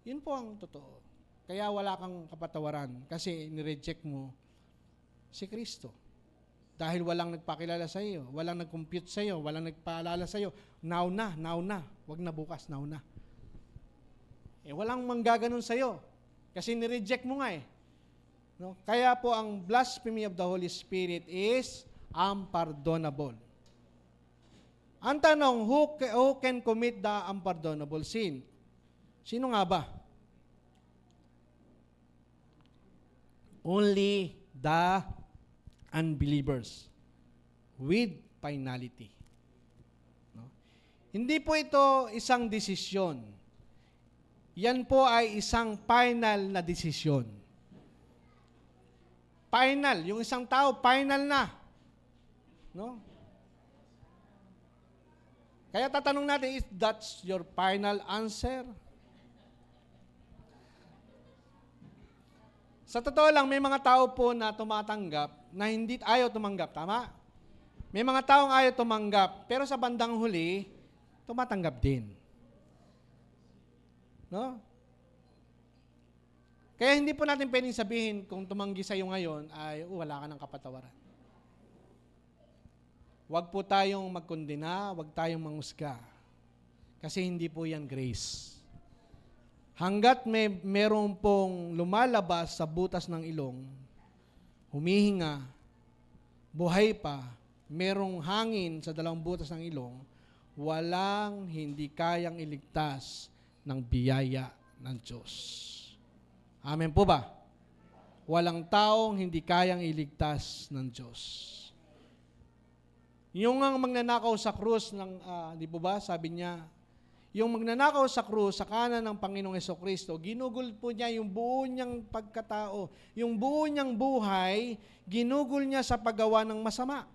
Yun po ang totoo. Kaya wala kang kapatawaran kasi nireject mo si Kristo. Dahil walang nagpakilala sa iyo, walang nag-compute sa iyo, walang nagpaalala sa iyo. Now na. Wag na bukas, now na. Walang manggaganon sa iyo kasi nireject mo nga eh. No? Kaya po ang blasphemy of the Holy Spirit is unpardonable. Ang tanong, who can commit the unpardonable sin? Sino nga ba? Only the unbelievers with finality. No? Hindi po ito isang desisyon. Yan po ay isang final na desisyon. Final. Yung isang tao, final na. No? Kaya tatanong natin, is that your final answer? Sa totoo lang, may mga tao po na tumatanggap na hindi ayaw tumanggap. Tama? May mga taong ayaw tumanggap, pero sa bandang huli, tumatanggap din. No? Kaya hindi po natin pwedeng sabihin kung tumanggi sa iyo ngayon ay wala ka ng kapatawaran. Huwag po tayong magkondena, huwag tayong mangusga. Kasi hindi po yan grace. Hanggat meron pong lumalabas sa butas ng ilong, humihinga, buhay pa, merong hangin sa dalawang butas ng ilong, walang hindi kayang iligtas ng biyaya ng Diyos. Amen po ba? Walang taong hindi kayang iligtas ng Diyos. Yung ang magnanakaw sa krus di po ba, sabi niya, yung magnanakaw sa krus sa kanan ng Panginoong Hesukristo, ginugol po niya yung buo niyang pagkatao, yung buo niyang buhay, ginugol niya sa paggawa ng masama.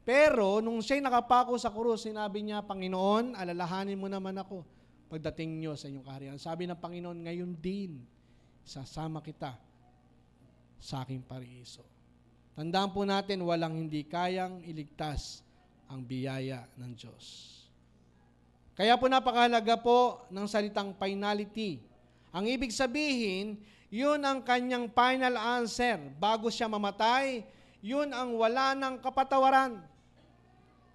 Pero nung siya'y nakapako sa krus, sinabi niya, Panginoon, alalahanin mo naman ako pagdating niyo sa inyong kaharian. Sabi ng Panginoon, ngayon din, sasama kita sa aking paraiso. Tandaan po natin, walang hindi kayang iligtas ang biyaya ng Diyos. Kaya po napakahalaga po ng salitang finality. Ang ibig sabihin, yun ang kanyang final answer. Bago siya mamatay, yun ang wala ng kapatawaran.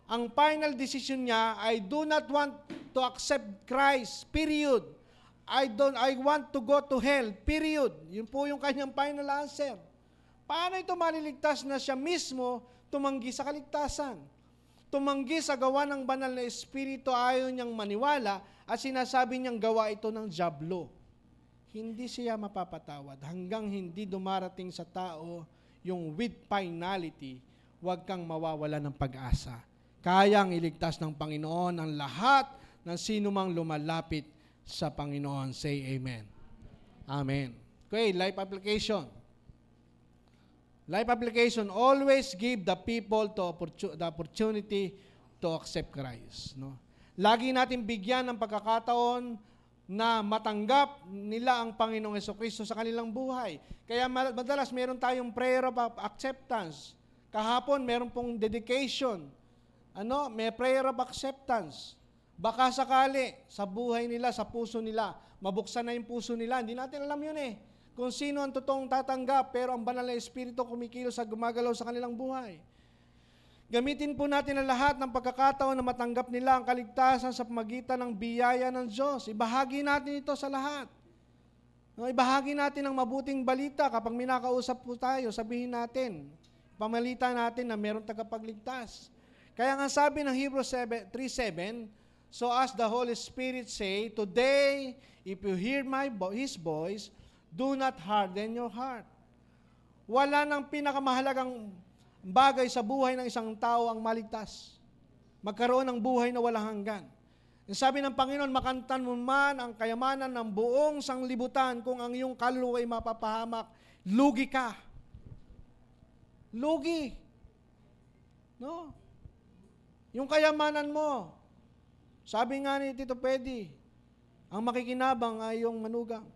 Ang final decision niya, I do not want to accept Christ, period. I want to go to hell, period. Yun po yung kanyang final answer. Paano ito maliligtas na siya mismo tumanggi sa kaligtasan? Tumanggi sa gawa ng banal na Espiritu, ayaw niyang maniwala at sinasabi niyang gawa ito ng dyablo. Hindi siya mapapatawad hanggang hindi dumarating sa tao yung with finality, huwag kang mawawala ng pag-asa. Kayang iligtas ng Panginoon ang lahat ng sinumang lumalapit sa Panginoon. Say amen. Amen. Okay, life application. Life application, always give the people the opportunity to accept Christ. No? Lagi natin bigyan ng pagkakataon na matanggap nila ang Panginoong Hesukristo sa kanilang buhay. Kaya madalas meron tayong prayer of acceptance. Kahapon meron pong dedication. May prayer of acceptance. Baka sakali sa buhay nila, sa puso nila, mabuksan na yung puso nila. Hindi natin alam yun eh. Kung sino ang totoong tatanggap, pero ang banal na Espiritu kumikilos sa gumagalaw sa kanilang buhay. Gamitin po natin ang lahat ng pagkakataon na matanggap nila ang kaligtasan sa pamagitan ng biyaya ng Diyos. Ibahagi natin ito sa lahat. No, ibahagi natin ang mabuting balita. Kapag may nakausap po tayo, sabihin natin, pamalita natin na mayroong tagapagligtas. Kaya nga sabi ng Hebrews 3:7, so as the Holy Spirit say, today, if you hear His voice, do not harden your heart. Wala nang pinakamahalagang bagay sa buhay ng isang tao ang maligtas. Magkaroon ng buhay na walang hanggan. Sabi ng Panginoon, makantan mo man ang kayamanan ng buong sanglibutan kung ang iyong kaluluwa ay mapapahamak, lugi ka. Lugi. No? Yung kayamanan mo, sabi nga ni Tito Pedi, ang makikinabang ay yung manugang.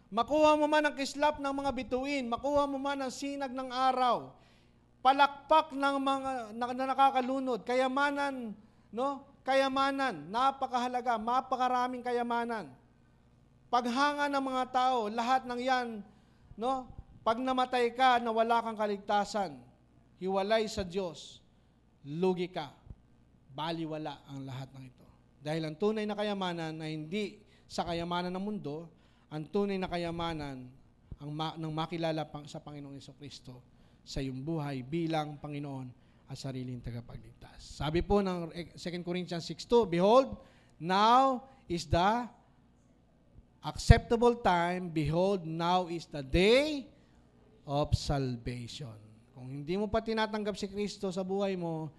Makuha mo man ang kislap ng mga bituin, makuha mo man ang sinag ng araw, palakpak ng mga na nakakalunod, kayamanan, no? Kayamanan, napakahalaga, mapakaraming kayamanan. Paghanga ng mga tao, lahat ng 'yan, no? Pag namatay ka na wala kang kaligtasan, hiwalay sa Diyos, lugi ka. Baliwala ang lahat ng ito. Dahil ang tunay na kayamanan ay hindi sa kayamanan ng mundo, ang tunay na kayamanan ng makilala sa Panginoong Jesucristo sa iyong buhay bilang Panginoon at sariling tagapagligtas. Sabi po ng 2 Corinthians 6:2, behold, now is the acceptable time, behold, now is the day of salvation. Kung hindi mo pa tinatanggap si Kristo sa buhay mo,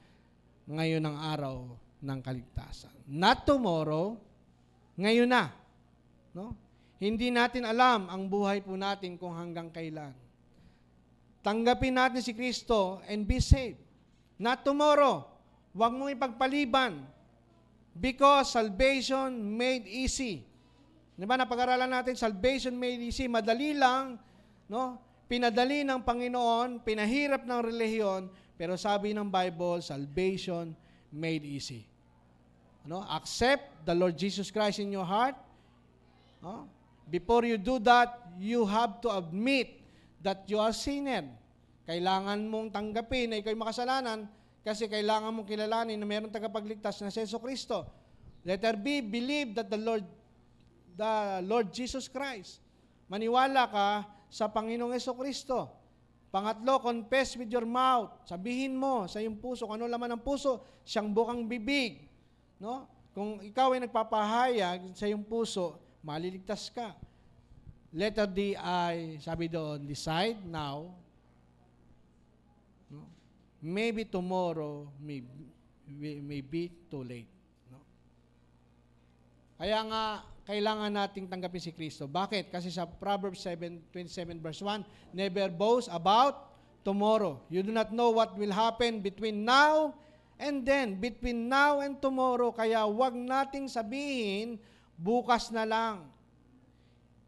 ngayon ang araw ng kaligtasan. Not tomorrow, ngayon na. No? Hindi natin alam ang buhay po natin kung hanggang kailan. Tanggapin natin si Kristo and be saved. Not tomorrow. Huwag mong ipagpaliban. Because salvation made easy. Diba, napag-aralan natin, salvation made easy. Madali lang, no? Pinadali ng Panginoon, pinahirap ng relihiyon, pero sabi ng Bible, salvation made easy. No? Accept the Lord Jesus Christ in your heart. No? Before you do that, you have to admit that you are sinner. Kailangan mong tanggapin na ikaw'y makasalanan kasi kailangan mong kilalanin na mayroong tagapagligtas na si Jesucristo. Letter B, believe that the Lord Jesus Christ. Maniwala ka sa Panginoong Jesucristo. Pangatlo, confess with your mouth. Sabihin mo sa iyong puso, kung ano laman ng puso, siyang bukang bibig. No? Kung ikaw ay nagpapahayag sa iyong puso, maliligtas ka. Letter D ay, sabi doon, decide now. No? Maybe tomorrow may be too late. No? Kaya nga, kailangan nating tanggapin si Kristo. Bakit? Kasi sa Proverbs 7:27 verse 1, never boast about tomorrow. You do not know what will happen between now and then. Between now and tomorrow. Kaya wag nating sabihin, bukas na lang.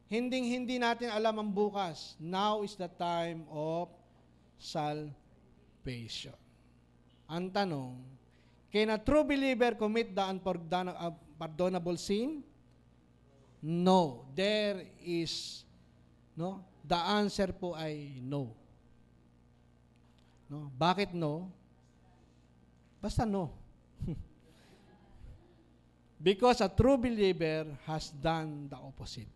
Hindi natin alam ang bukas. Now is the time of salvation. Ang tanong, can a true believer commit the unpardonable sin? No. There is, no? The answer po ay no. No? Bakit no? Basta no. Because a true believer has done the opposite.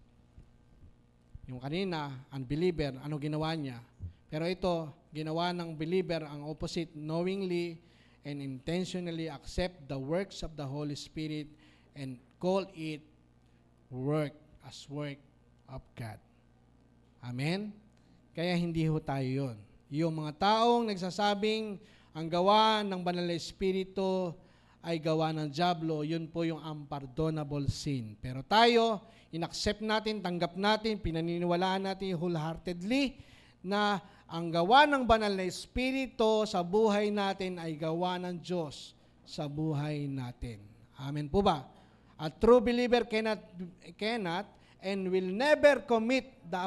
Yung kanina, unbeliever, ano ginawa niya? Pero ito, ginawa ng believer ang opposite, knowingly and intentionally accept the works of the Holy Spirit and call it work as work of God. Amen? Kaya hindi ho tayo yun. Yung mga taong nagsasabing ang gawa ng Banal na Espiritu ay gawa ng dyablo, yun po yung unpardonable sin. Pero tayo, inaccept natin, tanggap natin, pinaniniwalaan natin wholeheartedly na ang gawa ng Banal na Espiritu sa buhay natin ay gawa ng Diyos sa buhay natin. Amen po ba? A true believer cannot and will never commit the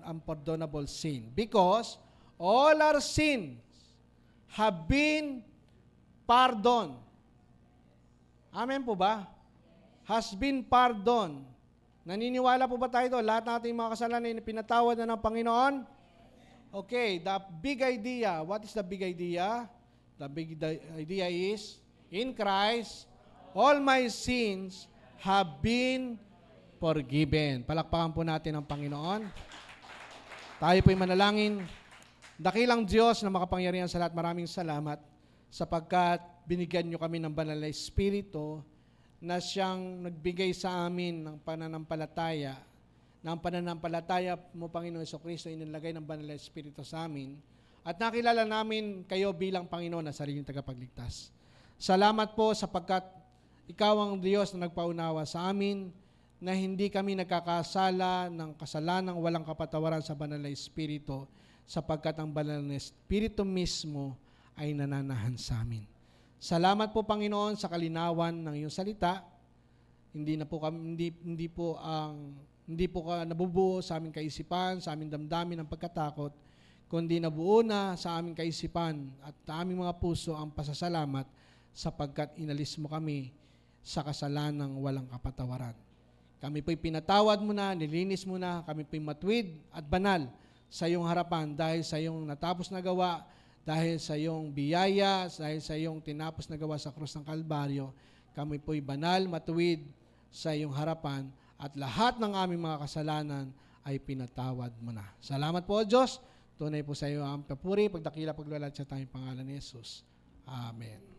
unpardonable sin because all our sins have been pardoned. Amen po ba? Has been pardoned. Naniniwala po ba tayo ito? Lahat nating mga kasalanan ay pinatawad na ng Panginoon? Okay, the big idea. What is the big idea? The big idea is, in Christ, all my sins have been forgiven. Palakpakan po natin ang Panginoon. Tayo po'y manalangin. Dakilang Diyos na makapangyarihan sa lahat, maraming salamat sapagkat binigyan nyo kami ng banal na Espiritu na siyang nagbigay sa amin ng pananampalataya. Ng pananampalataya mo, Panginoon Jesucristo, inilagay ng banal na Espiritu sa amin. At nakilala namin kayo bilang Panginoon na sariling tagapagligtas. Salamat po sapagkat ikaw ang Diyos na nagpaunawa sa amin na hindi kami nagkakasala ng kasalanang walang kapatawaran sa banal na Espiritu sapagkat ang banal na Espiritu mismo ay nananahan sa amin. Salamat po, Panginoon, sa kalinawan ng iyong salita. Hindi po ka nabubuo sa aming kaisipan, sa aming damdamin ng pagkatakot, kundi nabuo na sa aming kaisipan at aming mga puso ang pasasalamat sapagkat inalis mo kami sa kasalanang walang kapatawaran. Kami po'y pinatawad mo na, nilinis mo na, kami po'y matwid at banal sa iyong harapan dahil sa iyong natapos na gawa, dahil sa iyong biyaya, dahil sa iyong tinapos na gawa sa krus ng Kalbaryo. Kami po'y banal, matuwid sa iyong harapan at lahat ng aming mga kasalanan ay pinatawad mo na. Salamat po, Diyos. Tunay po sa iyo ang papuri, pagdakila, paglalat sa tayong pangalan ni Jesus. Amen.